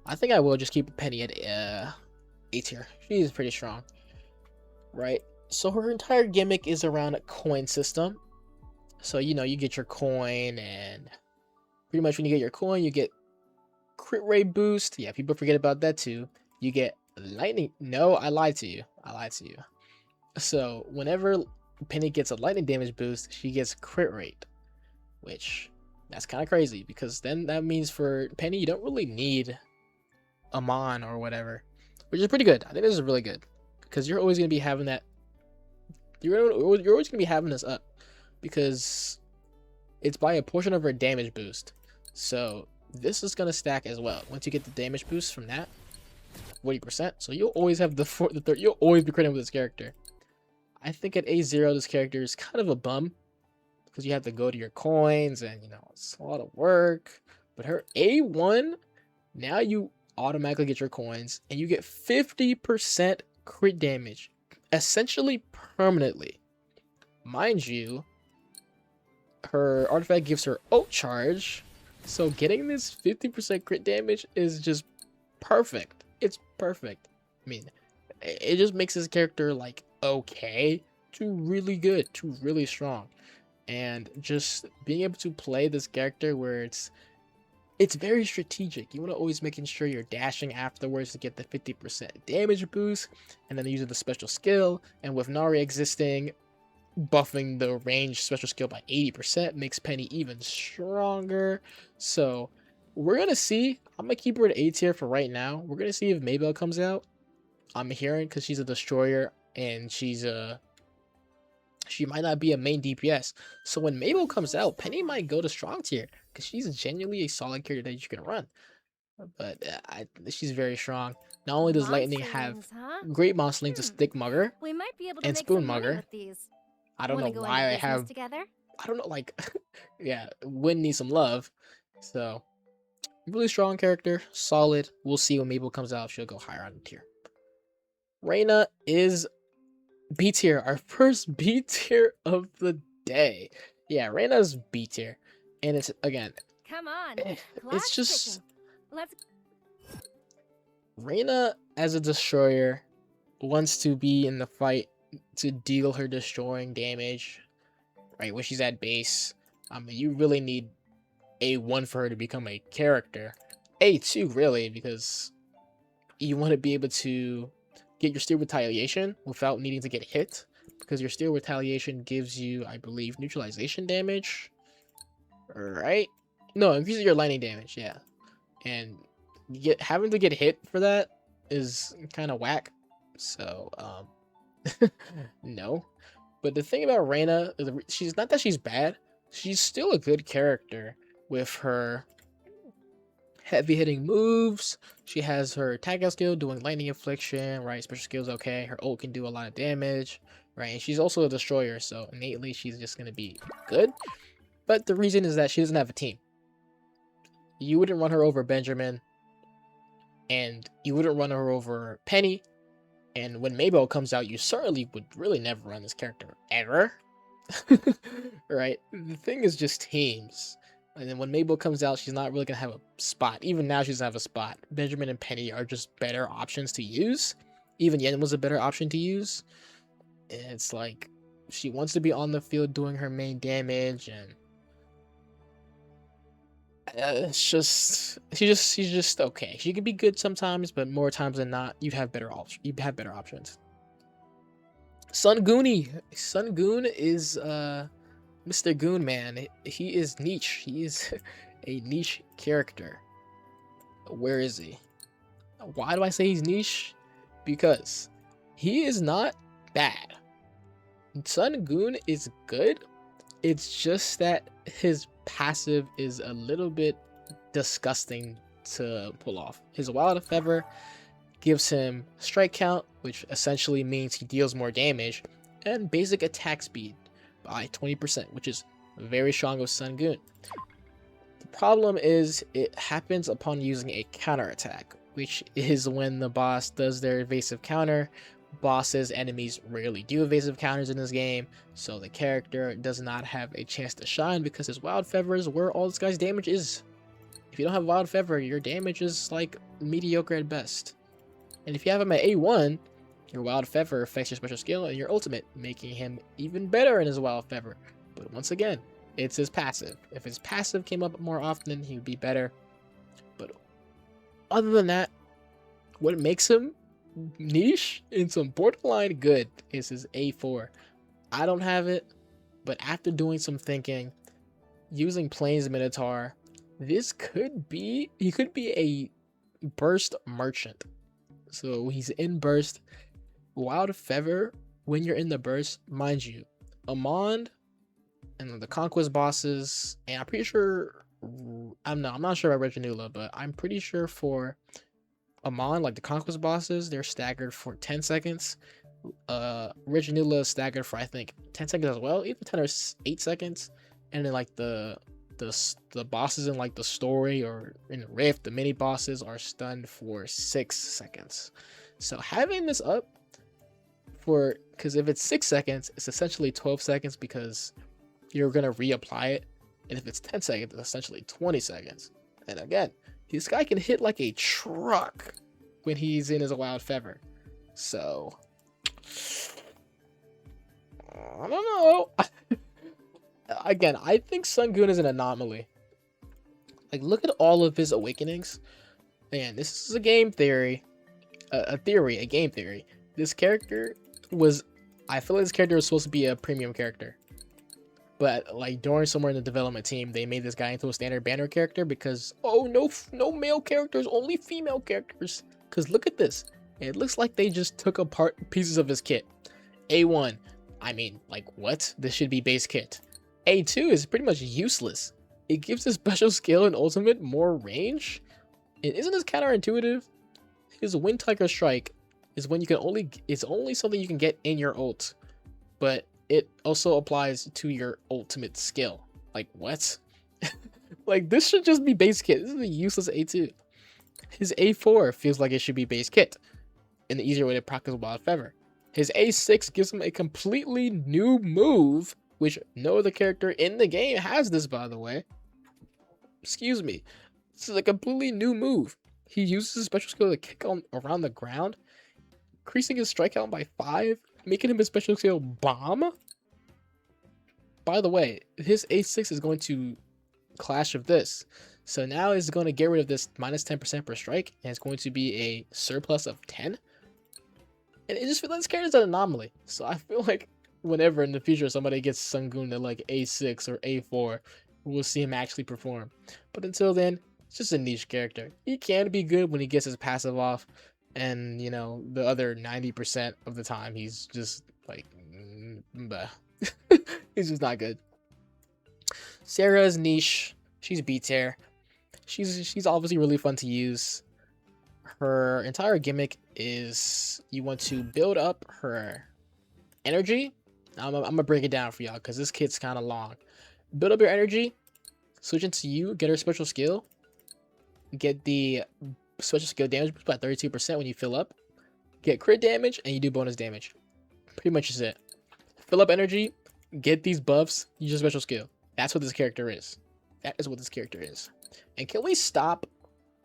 I think I will just keep Penny at A tier. She's pretty strong, right? So her entire gimmick is around a coin system. So you get your coin, and pretty much when you get your coin, you get crit rate boost. Yeah, people forget about that too. You get lightning. No, I lied to you. So whenever Penny gets a lightning damage boost, she gets crit rate, which that's kind of crazy because then that means for Penny you don't really need a mon or whatever, which is pretty good. I think this is really good because you're always gonna be having that. You're always gonna be having this up because it's by a portion of her damage boost. So this is gonna stack as well once you get the damage boost from that 40%. So you'll always have the third. You'll always be critting with this character. I think at A0 this character is kind of a bum because you have to go to your coins and it's a lot of work. But her A1, now you automatically get your coins and you get 50% crit damage essentially permanently. Mind you, her artifact gives her ult charge, so getting this 50% crit damage is just perfect. It's perfect. I mean, it just makes this character like okay to really good to really strong, and just being able to play this character where it's very strategic. You want to always making sure you're dashing afterwards to get the 50% damage boost, and then using the special skill. And with Narae existing, buffing the range special skill by 80% makes Penny even stronger. So we're gonna see. I'm gonna keep her at A tier for right now. We're gonna see if Maybell comes out. I'm hearing because she's a destroyer and she might not be a main DPS. So when Mabel comes out, Penny might go to strong tier because she's genuinely a solid character that you can run. But she's very strong. Not only does Lightning have great monster link to Stick Mugger We might be able to and make Spoon some money Mugger. with these. I don't know Wanna go why I into business have. together? I don't know, like, yeah, Win needs some love. So really strong character, solid. We'll see when Mabel comes out if she'll go higher on the tier. Reina is B tier, our first B tier of the day. Yeah, Reina's B tier, and it's again, Come on. it's just Let's Reina as a destroyer wants to be in the fight to deal her destroying damage, right? When she's at base, you really need A1 for her to become a character. A2 really, because you want to be able to get your Steel Retaliation without needing to get hit, because your Steel Retaliation gives you, I believe, neutralization damage, right? No, it increases your lightning damage, yeah. And having to get hit for that is kind of whack. So, no. But the thing about Reina, she's not that she's bad. She's still a good character with her heavy hitting moves. She has her attack skill doing lightning infliction, right? Special skills okay. Her ult can do a lot of damage, right? And she's also a destroyer, so innately she's just gonna be good. But the reason is that she doesn't have a team. You wouldn't run her over Benjamin, and you wouldn't run her over Penny. And when Maybell comes out, you certainly would really never run this character ever. Right? The thing is just teams. And then when Mabel comes out, she's not really gonna have a spot. Even now, she doesn't have a spot. Benjamin and Penny are just better options to use. Even Yen was a better option to use. And it's like she wants to be on the field doing her main damage, and it's just she's just okay. She can be good sometimes, but more times than not, you'd have better options. You'd have better options. Sangun is Mr. Goon Man. He is niche. He is a niche character. Where is he? Why do I say he's niche? Because he is not bad. Sangun is good. It's just that his passive is a little bit disgusting to pull off. His Wild Feather gives him strike count, which essentially means he deals more damage, and basic attack speed by 20%, which is very strong with Sangun. The problem is it happens upon using a counter attack, which is when the boss does their evasive counter. Bosses, enemies rarely do evasive counters in this game, so the character does not have a chance to shine because his Wild Feather is where all this guy's damage is. If you don't have Wild Feather, your damage is like mediocre at best. And if you have him at A1, your Wild Feather affects your special skill and your ultimate, making him even better in his Wild Feather. But once again, it's his passive. If his passive came up more often, he would be better. But other than that, what makes him niche and some borderline good is his A4. I don't have it, but after doing some thinking, using Plains Minotaur, he could be a burst merchant. So he's in burst. Wild Feather, when you're in the burst, mind you, Amond and the conquest bosses, and I'm pretty sure I'm not sure about Reginula, but I'm pretty sure for Amon, like the conquest bosses, they're staggered for 10 seconds. Reginula is staggered for I think 10 seconds as well, either 10 or 8 seconds. And then like the bosses in like the story or in Rift, the mini bosses are stunned for 6 seconds. So having this up because if it's 6 seconds, it's essentially 12 seconds because you're gonna reapply it. And if it's 10 seconds, it's essentially 20 seconds. And again, this guy can hit like a truck when he's in his Wild Feather. So I don't know. Again, I think Sangun is an anomaly. Like, look at all of his awakenings. And this is a game theory. A game theory. This character I feel like this character was supposed to be a premium character. But like during somewhere in the development team, they made this guy into a standard banner character because, oh, no male characters, only female characters. Because look at this. It looks like they just took apart pieces of his kit. A1, I mean, like what? This should be base kit. A2 is pretty much useless. It gives his special skill and ultimate more range. And isn't this counterintuitive? His Wind Tiger Strike is when you can it's only something you can get in your ult. But it also applies to your ultimate skill. Like what? Like this should just be base kit. This is a useless A2. His A4 feels like it should be base kit. And the easier way to proc his Wild Feather. His A6 gives him a completely new move, which no other character in the game has this, by the way. Excuse me. This is a completely new move. He uses his special skill to kick on around the ground, increasing his strike count by 5, making him his special skill Bomb. By the way, his A6 is going to clash with this. So now it's going to get rid of this minus 10% per strike, and it's going to be a surplus of 10. And it just feels like this character's an anomaly. So I feel like whenever in the future somebody gets Sangun to like A6 or A4, we'll see him actually perform. But until then, it's just a niche character. He can be good when he gets his passive off, and you know, the other 90% of the time he's just like Bah. He's just not good. Sera's niche. She's B tier. She's obviously really fun to use. Her entire gimmick is you want to build up her energy. I'm gonna break it down for y'all because this kit's kind of long. Build up your energy, switch into you, get her special skill, get the special skill damage boost by 32% when you fill up, get crit damage, and you do bonus damage. Pretty much is it. Fill up energy, get these buffs, use your special skill. That's what this character is. That is what this character is. And can we stop?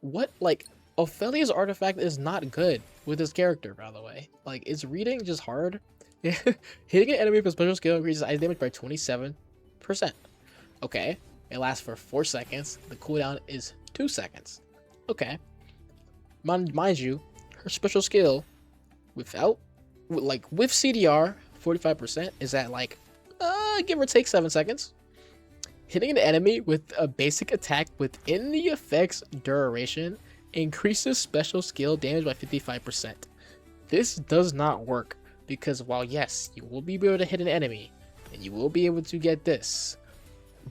What, like, Ophelia's artifact is not good with this character, by the way. Like, is reading just hard? Hitting an enemy with a special skill increases ice damage by 27%. Okay. It lasts for 4 seconds. The cooldown is 2 seconds. Okay. Mind you, her special skill with CDR 45% is at like give or take 7 seconds. Hitting an enemy with a basic attack within the effect's duration increases special skill damage by 55%. This does not work because while yes, you will be able to hit an enemy and you will be able to get this,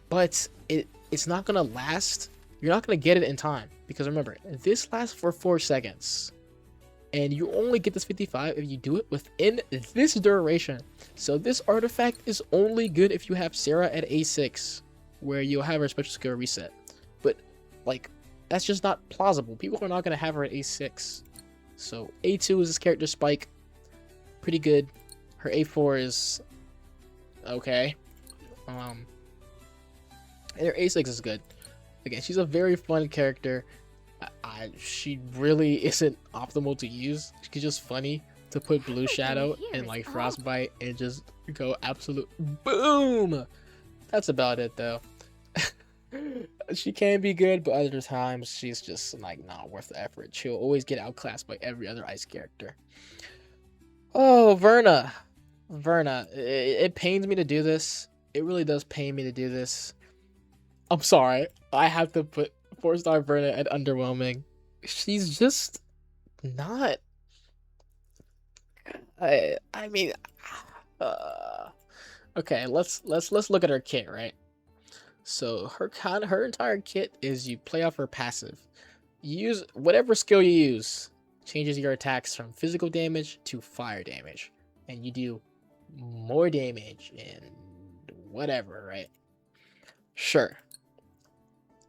but it's not gonna last. You're not gonna get it in time because remember, this lasts for 4 seconds. And you only get this 55 if you do it within this duration. So this artifact is only good if you have Sera at A6, where you'll have her special skill reset. But, like, that's just not plausible. People are not going to have her at A6. So A2 is this character Spike. Pretty good. Her A4 is okay. And her A6 is good. Again, she's a very fun character. She really isn't optimal to use. She's just funny to put Blue Shadow and like Frostbite and just go absolute boom. That's about it though. She can be good, but other times she's just like not worth the effort. She'll always get outclassed by every other ice character. Oh, Verna. It pains me to do this. It really does pain me to do this. I'm sorry. I have to put 4-star Verna at underwhelming. She's just not. I mean, okay. Let's look at her kit, right? So her entire kit is you play off her passive. You use whatever skill you use changes your attacks from physical damage to fire damage, and you do more damage and whatever, right? Sure.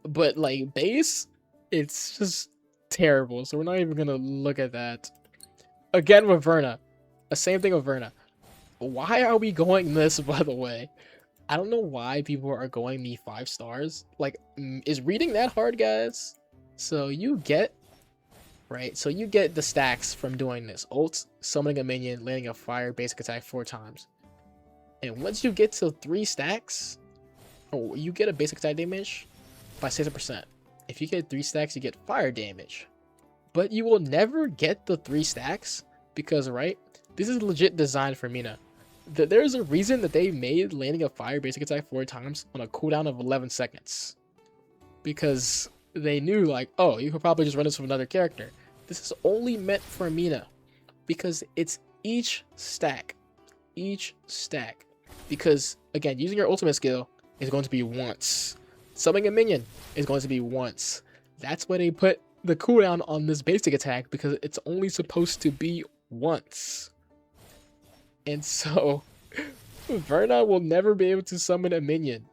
But like base, it's just terrible. So we're not even gonna look at that. Again with Verna. The same thing with Verna. Why are we going this, by the way? I don't know why people are going the 5 stars. Like, is reading that hard, guys? So you get, right? So you get the stacks from doing this. Ult, summoning a minion, landing a fire basic attack 4 times. And once you get to 3 stacks, oh, you get a basic attack damage by 60%. If you get 3 stacks, you get fire damage. But you will never get the 3 stacks because, right, this is legit designed for Mina. There's a reason that they made landing a fire basic attack 4 times on a cooldown of 11 seconds. Because they knew, like, oh, you could probably just run this with another character. This is only meant for Mina. Because it's each stack. Each stack. Because, again, using your ultimate skill is going to be once. Summoning a minion is going to be once. That's why they put the cooldown on this basic attack, because it's only supposed to be once. And so, Verna will never be able to summon a minion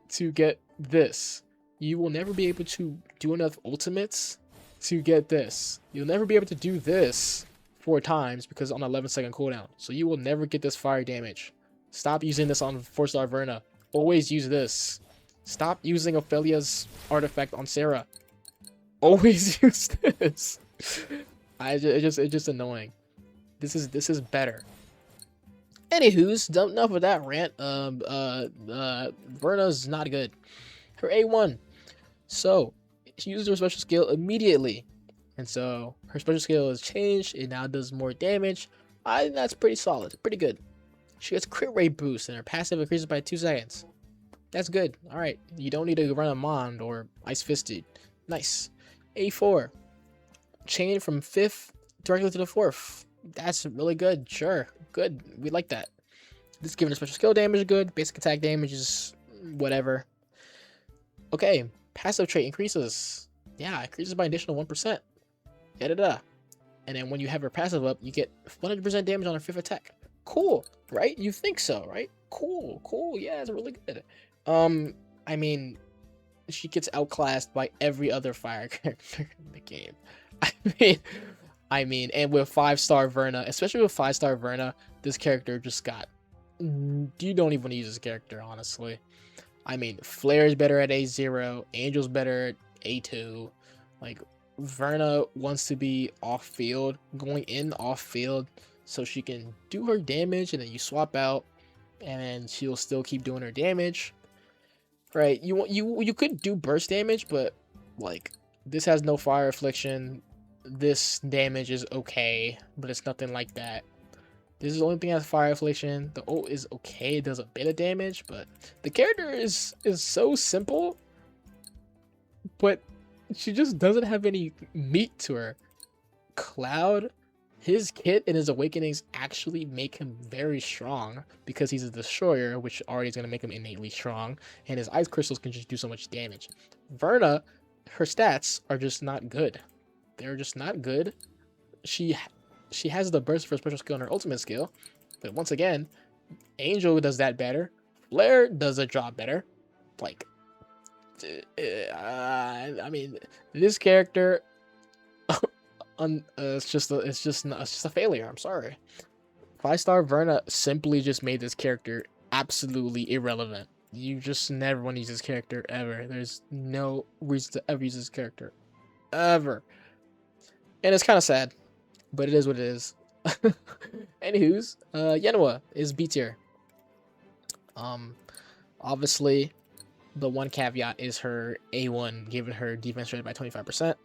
to get this. You will never be able to do enough ultimates to get this. You'll never be able to do this 4 times because on 11-second cooldown. So you will never get this fire damage. Stop using this on 4-star Verna. Always use this. Stop using Ophelia's artifact on Sera. Always use this. It's just annoying. This is better. Anywho's, enough of that rant. Verna's not good. Her A1. So she uses her special skill immediately, and so her special skill has changed. It now does more damage. I think that's pretty solid, pretty good. She gets crit rate boost, and her passive increases by 2 seconds. That's good. All right, you don't need to run a Mond or Ice Fisted. Nice. A4. Chain from 5th directly to the 4th. That's really good. Sure, good. We like that. This giving her special skill damage is good. Basic attack damage is whatever. Okay, passive trait increases. Yeah, increases by additional 1%. Da da da. And then when you have her passive up, you get 100% damage on her 5th attack. Cool, right? You think so, right? Cool, cool. Yeah, it's really good. I mean, she gets outclassed by every other fire character in the game. I mean, and with 5-star Verna, especially with 5-star Verna, this character just got. You don't even want to use this character, honestly. I mean, Flare is better at A0, Angel's better at A2. Like, Verna wants to be off field, going in off field, so she can do her damage, and then you swap out, and then she'll still keep doing her damage. Right? You could do burst damage, but like this has no fire affliction. This damage is okay, but it's nothing like that. This is the only thing that has fire affliction. The ult is okay, it does a bit of damage, but the character is so simple, but she just doesn't have any meat to her. Cloud, his kit and his awakenings actually make him very strong because he's a destroyer, which already is going to make him innately strong, and his ice crystals can just do so much damage. Verna, her stats are just not good. They're just not good. She has the burst for special skill and her ultimate skill, but once again, Angel does that better. Flare does a job better. Like, I mean, this character, it's just a failure. I'm sorry. 5-star Verna simply just made this character absolutely irrelevant. You just never want to use this character ever. There's no reason to ever use this character ever, and it's kind of sad, but it is what it is. Anywho's, Yeonhwa is B tier. Obviously, the one caveat is her A1 giving her defense rated by 25%.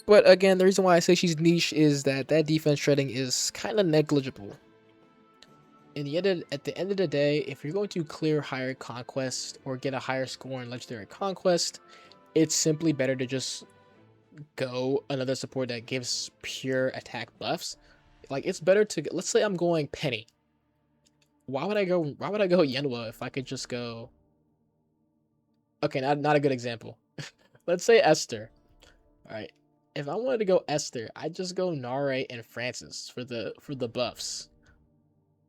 But again, the reason why I say she's niche is that defense shredding is kind of negligible. At the end of the day, if you're going to clear higher conquest or get a higher score in legendary conquest, it's simply better to just go another support that gives pure attack buffs. Like, it's better to, let's say I'm going Penny. Why would I go Yeonhwa if I could just go? Okay, not a good example. Let's say Esther. All right. If I wanted to go Esther, I'd just go Narae and Francis for the buffs.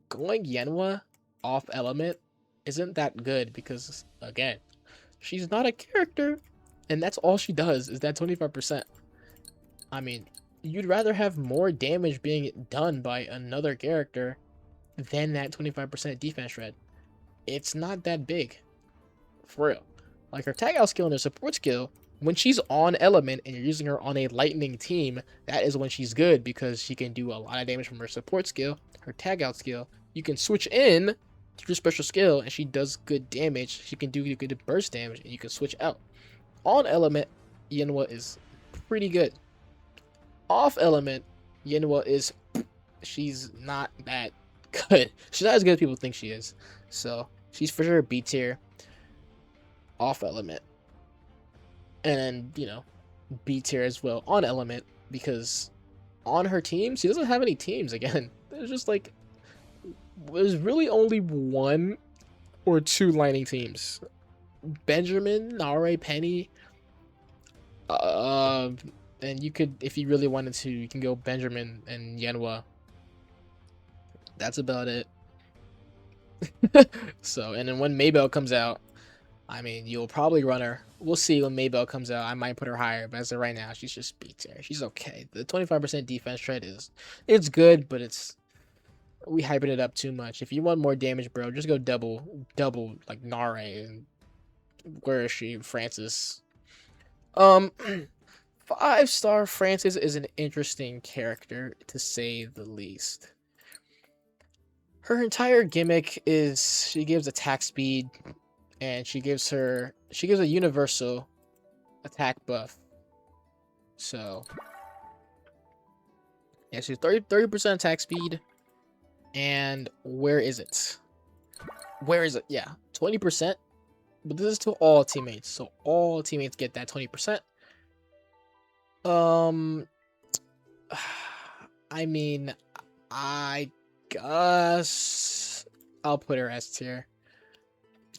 Going Yeonhwa off element isn't that good because, again, she's not a character, and that's all she does is that 25%. I mean, you'd rather have more damage being done by another character than that 25% defense shred. It's not that big, for real. Like, her tag out skill and her support skill, when she's on element and you're using her on a lightning team, that is when she's good because she can do a lot of damage from her support skill, her tag out skill. You can switch in to your special skill and she does good damage. She can do good burst damage and you can switch out. On element, Yeonhwa is pretty good. Off element, Yeonhwa is, she's not that good. She's not as good as people think she is. So she's for sure B tier. Off element. And, you know, B tier as well on element, because on her team, she doesn't have any teams. Again, there's really only 1 or 2 lining teams. Benjamin, Narae, Penny, and you could, if you really wanted to, you can go Benjamin and Yeonhwa. That's about it. So, and then when Maybell comes out, I mean, you'll probably run her. We'll see when Maybell comes out. I might put her higher, but as of right now, she's just B tier. She's okay. The 25% defense shred it's good, but we hyping it up too much. If you want more damage, bro, just go double like Narae. And where is she? Francis. 5-star Francis is an interesting character, to say the least. Her entire gimmick is she gives attack speed, and she gives a universal attack buff. So yeah, she's 30% attack speed. And where is it? Yeah, 20%. But this is to all teammates, so all teammates get that 20%. I mean, I guess I'll put her S tier.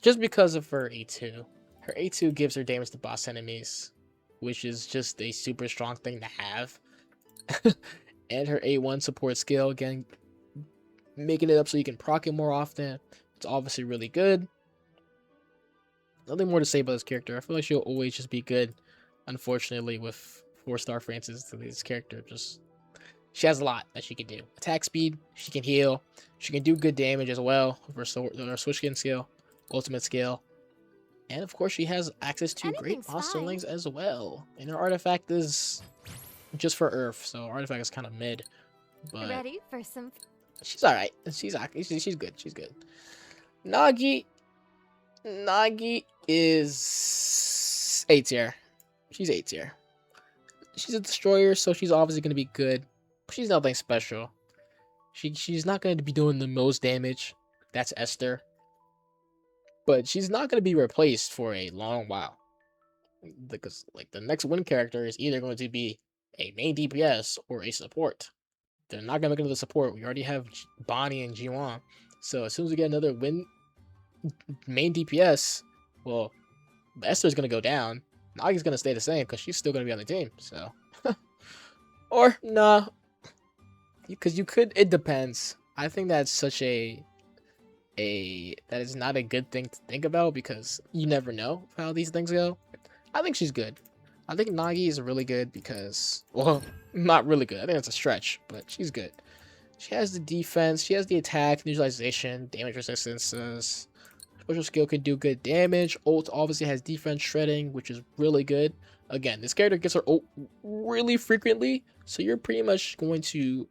Just because of her A2. Her A2 gives her damage to boss enemies, which is just a super strong thing to have. And her A1 support skill, again, making it up so you can proc it more often. It's obviously really good. Nothing more to say about this character. I feel like she'll always just be good. Unfortunately, with 4-star Francis, this character just... She has a lot that she can do. Attack speed, she can heal, she can do good damage as well with her switch skin skill, ultimate skill. And of course, she has access to great Anything's monster fine. links as well. And her artifact is just for Earth, so artifact is kind of mid. But Ready for some? she's alright. She's good. She's good. Nagi is A tier. She's A tier. She's a destroyer, so she's obviously gonna be good. But she's nothing special. She's not gonna be doing the most damage. That's Esther. But she's not gonna be replaced for a long while. Because like the next win character is either going to be a main DPS or a support. They're not gonna make another support. We already have Bonnie and Jiwon. So as soon as we get another win main DPS, well, Esther's gonna go down. Nagi's gonna stay the same because she's still gonna be on the team. So, or nah, because you could. It depends. I think that's such a that is not a good thing to think about because you never know how these things go. I think she's good. I think Nagi is really good because, well, not really good. I think that's a stretch, but she's good. She has the defense, she has the attack, neutralization, damage resistances. Special skill can do good damage. Ult obviously has defense shredding, which is really good. Again, this character gets her ult really frequently, so you're pretty much going to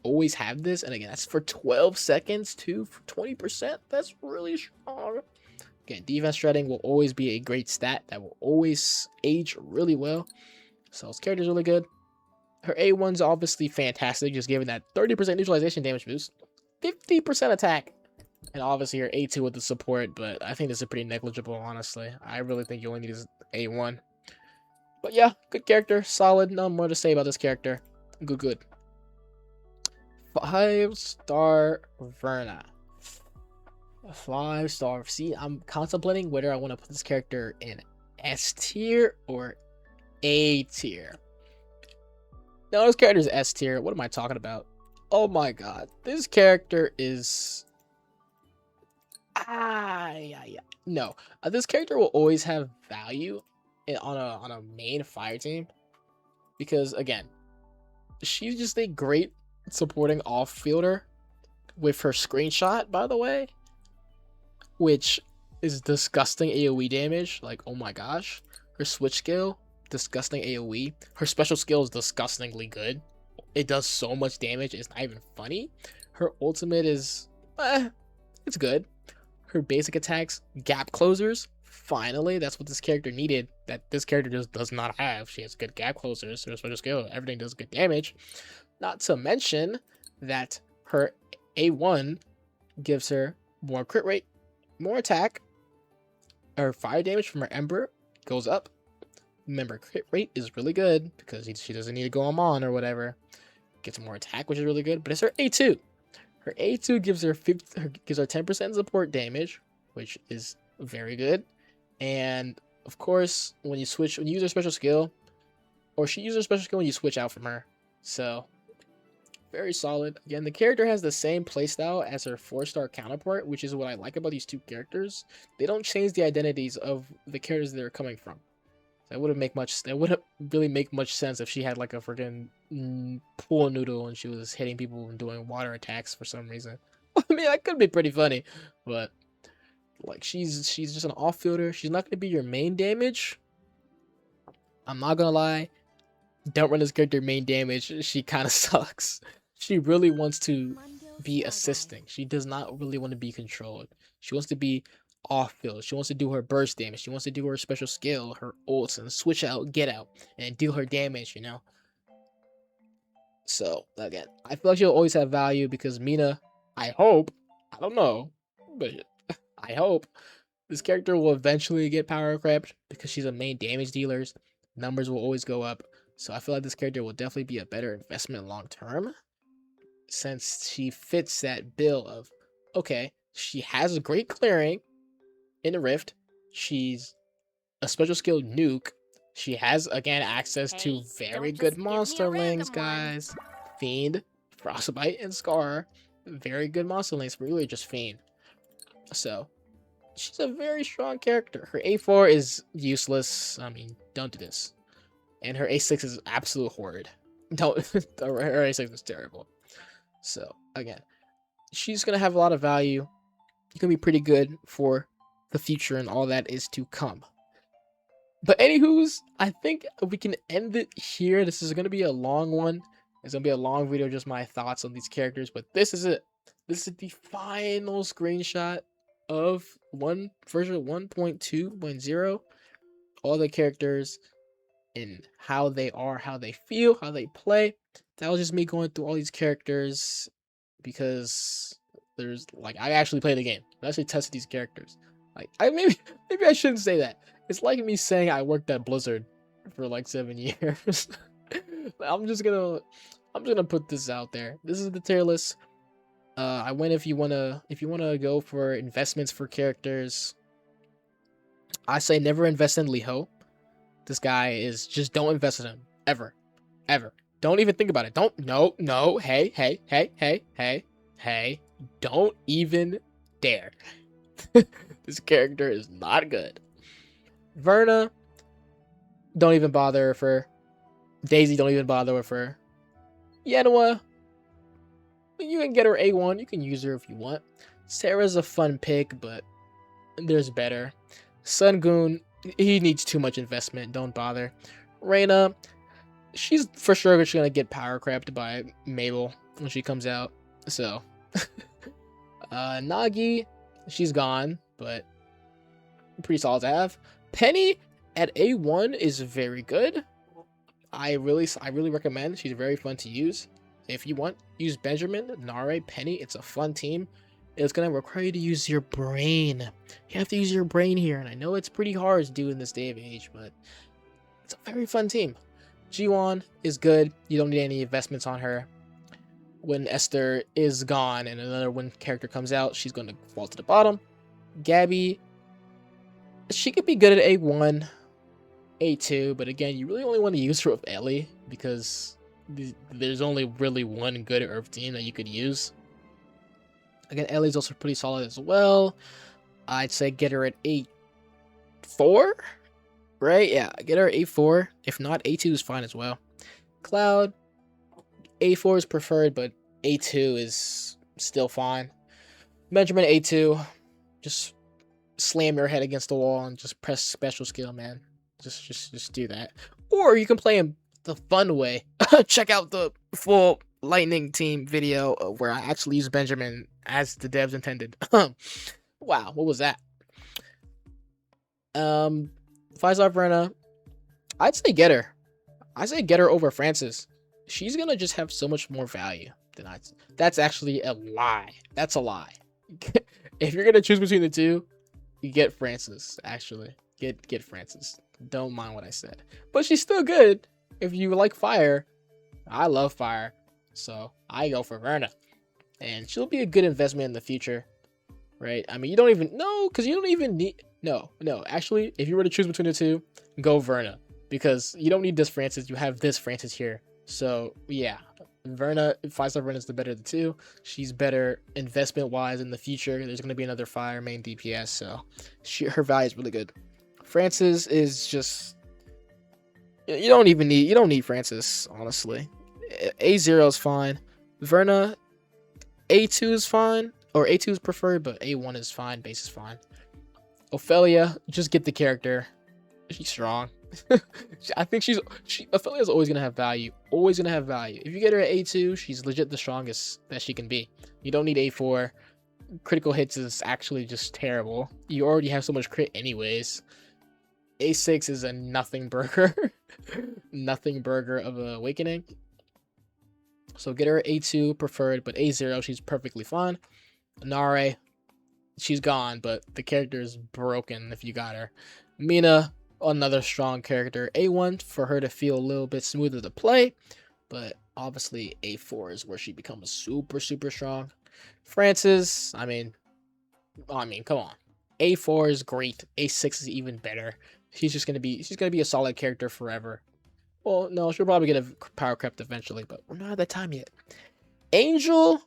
always have this. And again, that's for 12 seconds too, for 20%. That's really strong. Again, defense shredding will always be a great stat that will always age really well. So this character's really good. Her A1's obviously fantastic, just giving that 30% neutralization damage boost, 50% attack, and obviously her A2 with the support, but I think this is pretty negligible, honestly. I really think you only need his A1. But yeah, good character, solid, no more to say about this character. Good. 5-star Verna. 5-star. See, I'm contemplating whether I want to put this character in S tier or A tier. Now, this character is S tier. What am I talking about? Oh my god. This character is... yeah. No. This character will always have value on a main fire team. Because, again, she's just a great supporting off-fielder with her screenshot, by the way. Which is disgusting AoE damage. Like, oh my gosh. Her switch skill, disgusting AoE. Her special skill is disgustingly good. It does so much damage, it's not even funny. Her ultimate is, it's good. Her basic attacks, gap closers. Finally, that's what this character needed. That this character just does not have. She has good gap closers. Her special skill, everything does good damage. Not to mention that her A1 gives her more crit rate, more attack. Her fire damage from her Ember goes up. Remember, crit rate is really good because she doesn't need to go on or whatever. Gets more attack, which is really good. But it's her A2. Her A2 gives her 10% support damage, which is very good. And of course, when you use her special skill, or she uses her special skill when you switch out from her. So very solid. Again, the character has the same playstyle as her 4-star counterpart, which is what I like about these two characters. They don't change the identities of the characters they're coming from. That wouldn't really make much sense if she had like a freaking pool noodle and she was hitting people and doing water attacks for some reason. I mean, that could be pretty funny, but like she's just an off-fielder. She's not gonna be your main damage. I'm not gonna lie. Don't run this character main damage. She kind of sucks. She really wants to be assisting. She does not really want to be controlled. She wants to be off field. She wants to do her burst damage. She wants to do her special skill, her ults, and switch out, get out, and deal her damage, you know? So, again, I feel like she'll always have value because Mina, I hope, I don't know, but I hope this character will eventually get power crept because she's a main damage dealer. Numbers will always go up. So I feel like this character will definitely be a better investment long term since she fits that bill of, okay, She has a great clearing in the Rift. She's a special skill nuke. She has again access to very good monster links, guys. Fiend, Frostbite, and Scar. Very good monster links, but really just Fiend. So she's a very strong character. Her A4 is useless. I mean, don't do this. And her A6 is absolute horrid. Don't. Her A6 is terrible. So again, she's gonna have a lot of value. Gonna be pretty good for the future and all that is to come. But anywho's, I think we can end it here. This is gonna be a long one. It's gonna be a long video, just my thoughts on these characters. But this is it. This is the final screenshot of version 1.2.0. All the characters and how they are, how they feel, how they play. That was just me going through all these characters because there's like I actually played the game. I actually tested these characters. Like maybe I shouldn't say that. It's like me saying I worked at Blizzard for like 7 years. I'm just gonna put this out there. This is the tier list. I went if you wanna go for investments for characters. I say never invest in Leeho. This guy is just don't invest in him ever. Don't even think about it. No. Hey. Don't even dare. This character is not good. Verna, don't even bother with her. Daisy, don't even bother with her. Yeonhwa, you can get her A1. You can use her if you want. Sera's a fun pick, but there's better. Sangun, he needs too much investment. Don't bother. Reina, she's for sure just gonna get power crapped by Mabel when she comes out. So, Nagi, she's gone, but pretty solid to have. Penny at A1 is very good. I really recommend. She's very fun to use. If you want, use Benjamin, Narae, Penny. It's a fun team. It's gonna require you to use your brain. You have to use your brain here, and I know it's pretty hard to do in this day of age, but it's a very fun team. Jiwon is good. You don't need any investments on her. When Esther is gone and another one character comes out, she's going to fall to the bottom. Gabi, she could be good at A1, A2, but again, you really only want to use her with Ellie because there's only really one good Earth team that you could use. Again, Ellie's also pretty solid as well. I'd say get her at A4, right? Yeah, get her at A4. If not, A2 is fine as well. Cloud, A4 is preferred, but A2 is still fine. Benjamin, A2. Just slam your head against the wall and just press special skill, man. Just do that. Or you can play him the fun way. Check out the full Lightning Team video where I actually use Benjamin as the devs intended. Wow, what was that? 5-star Verna. I'd say get her. I say get her over Francis. She's gonna just have so much more value than I. That's actually a lie. That's a lie. If you're gonna choose between the two, you get Francis. Actually, get Francis. Don't mind what I said, but she's still good. If you like fire, I love fire, so I go for Verna, and she'll be a good investment in the future, right? I mean, you don't even know because you don't even need. No. Actually, if you were to choose between the two, go Verna because you don't need this Francis. You have this Francis here. So yeah, Verna, 5-star Verna is the better of the two. She's better investment wise in the future. There's going to be another fire main DPS, so her value is really good. Francis is just you don't need Francis, honestly. A0 is fine. Verna, A2 is fine, or A2 is preferred, but A1 is fine. Base is fine. Ophelia, just get the character. She's strong. I think Ophelia's always gonna have value. Always gonna have value. If you get her at A2, she's legit the strongest that she can be. You don't need A4. Critical hits is actually just terrible. You already have so much crit anyways. A6 is a nothing burger. Nothing burger of awakening. So get her at A2 preferred, but A0 she's perfectly fine. Narae, she's gone, but the character is broken if you got her. Mina, another strong character. A1 for her to feel a little bit smoother to play, but obviously A4 is where she becomes super strong. Francis, I mean, I mean, come on. A4 is great. A6 is even better. She's gonna be a solid character forever. Well, no, she'll probably get a power crept eventually, but we're not at that time yet. Angel,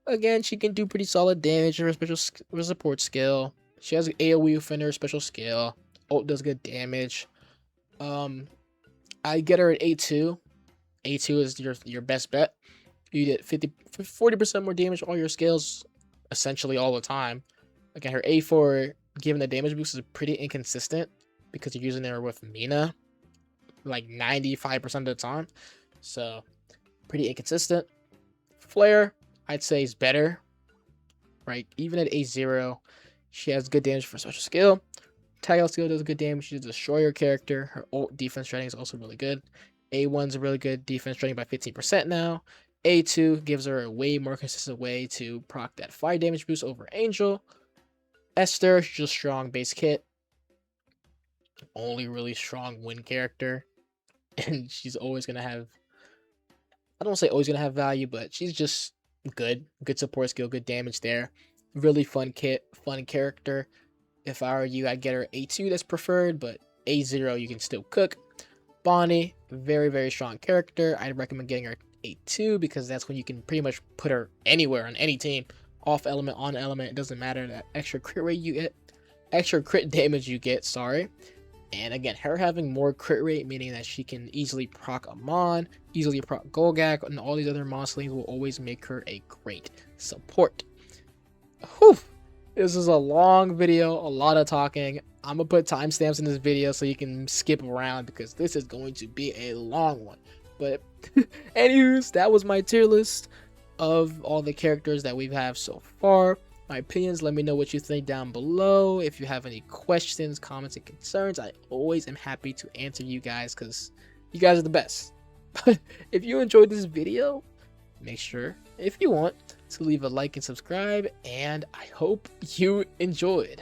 again, she can do pretty solid damage with her with support skill. She has an AoE within her special skill. Ult does good damage. I get her at A2. A2 is your best bet. You get 40% more damage all your skills, essentially all the time. Again, her A4, given the damage boost, is pretty inconsistent because you're using her with Mina like 95% of the time. So, pretty inconsistent. Flare, I'd say, is better. Right? Even at A0, she has good damage for special skill. Tag out skill does good damage. She's a destroyer character. Her ult defense rating is also really good. A1's a really good defense rating by 15% now. A2 gives her a way more consistent way to proc that fire damage boost over Angel. Esther, she's a strong base kit. Only really strong win character. And she's always going to have, I don't want to say always going to have value, but she's just good. Good support skill, good damage there. Really fun kit, fun character. If I were you, I'd get her A2, that's preferred, but A0 you can still cook. Bonnie, very, very strong character. I'd recommend getting her A2 because that's when you can pretty much put her anywhere on any team. Off element, on element, it doesn't matter. That extra crit rate you get, extra crit damage you get, sorry. And again, her having more crit rate, meaning that she can easily proc Amon, easily proc Golgak, and all these other monsters will always make her a great support. Whew! This is a long video, a lot of talking. I'm gonna put timestamps in this video so you can skip around because this is going to be a long one. But anyways, that was my tier list of all the characters that we have so far. My opinions, let me know what you think down below. If you have any questions, comments, and concerns, I always am happy to answer you guys because you guys are the best. But if you enjoyed this video, make sure, if you want, to leave a like and subscribe, and I hope you enjoyed.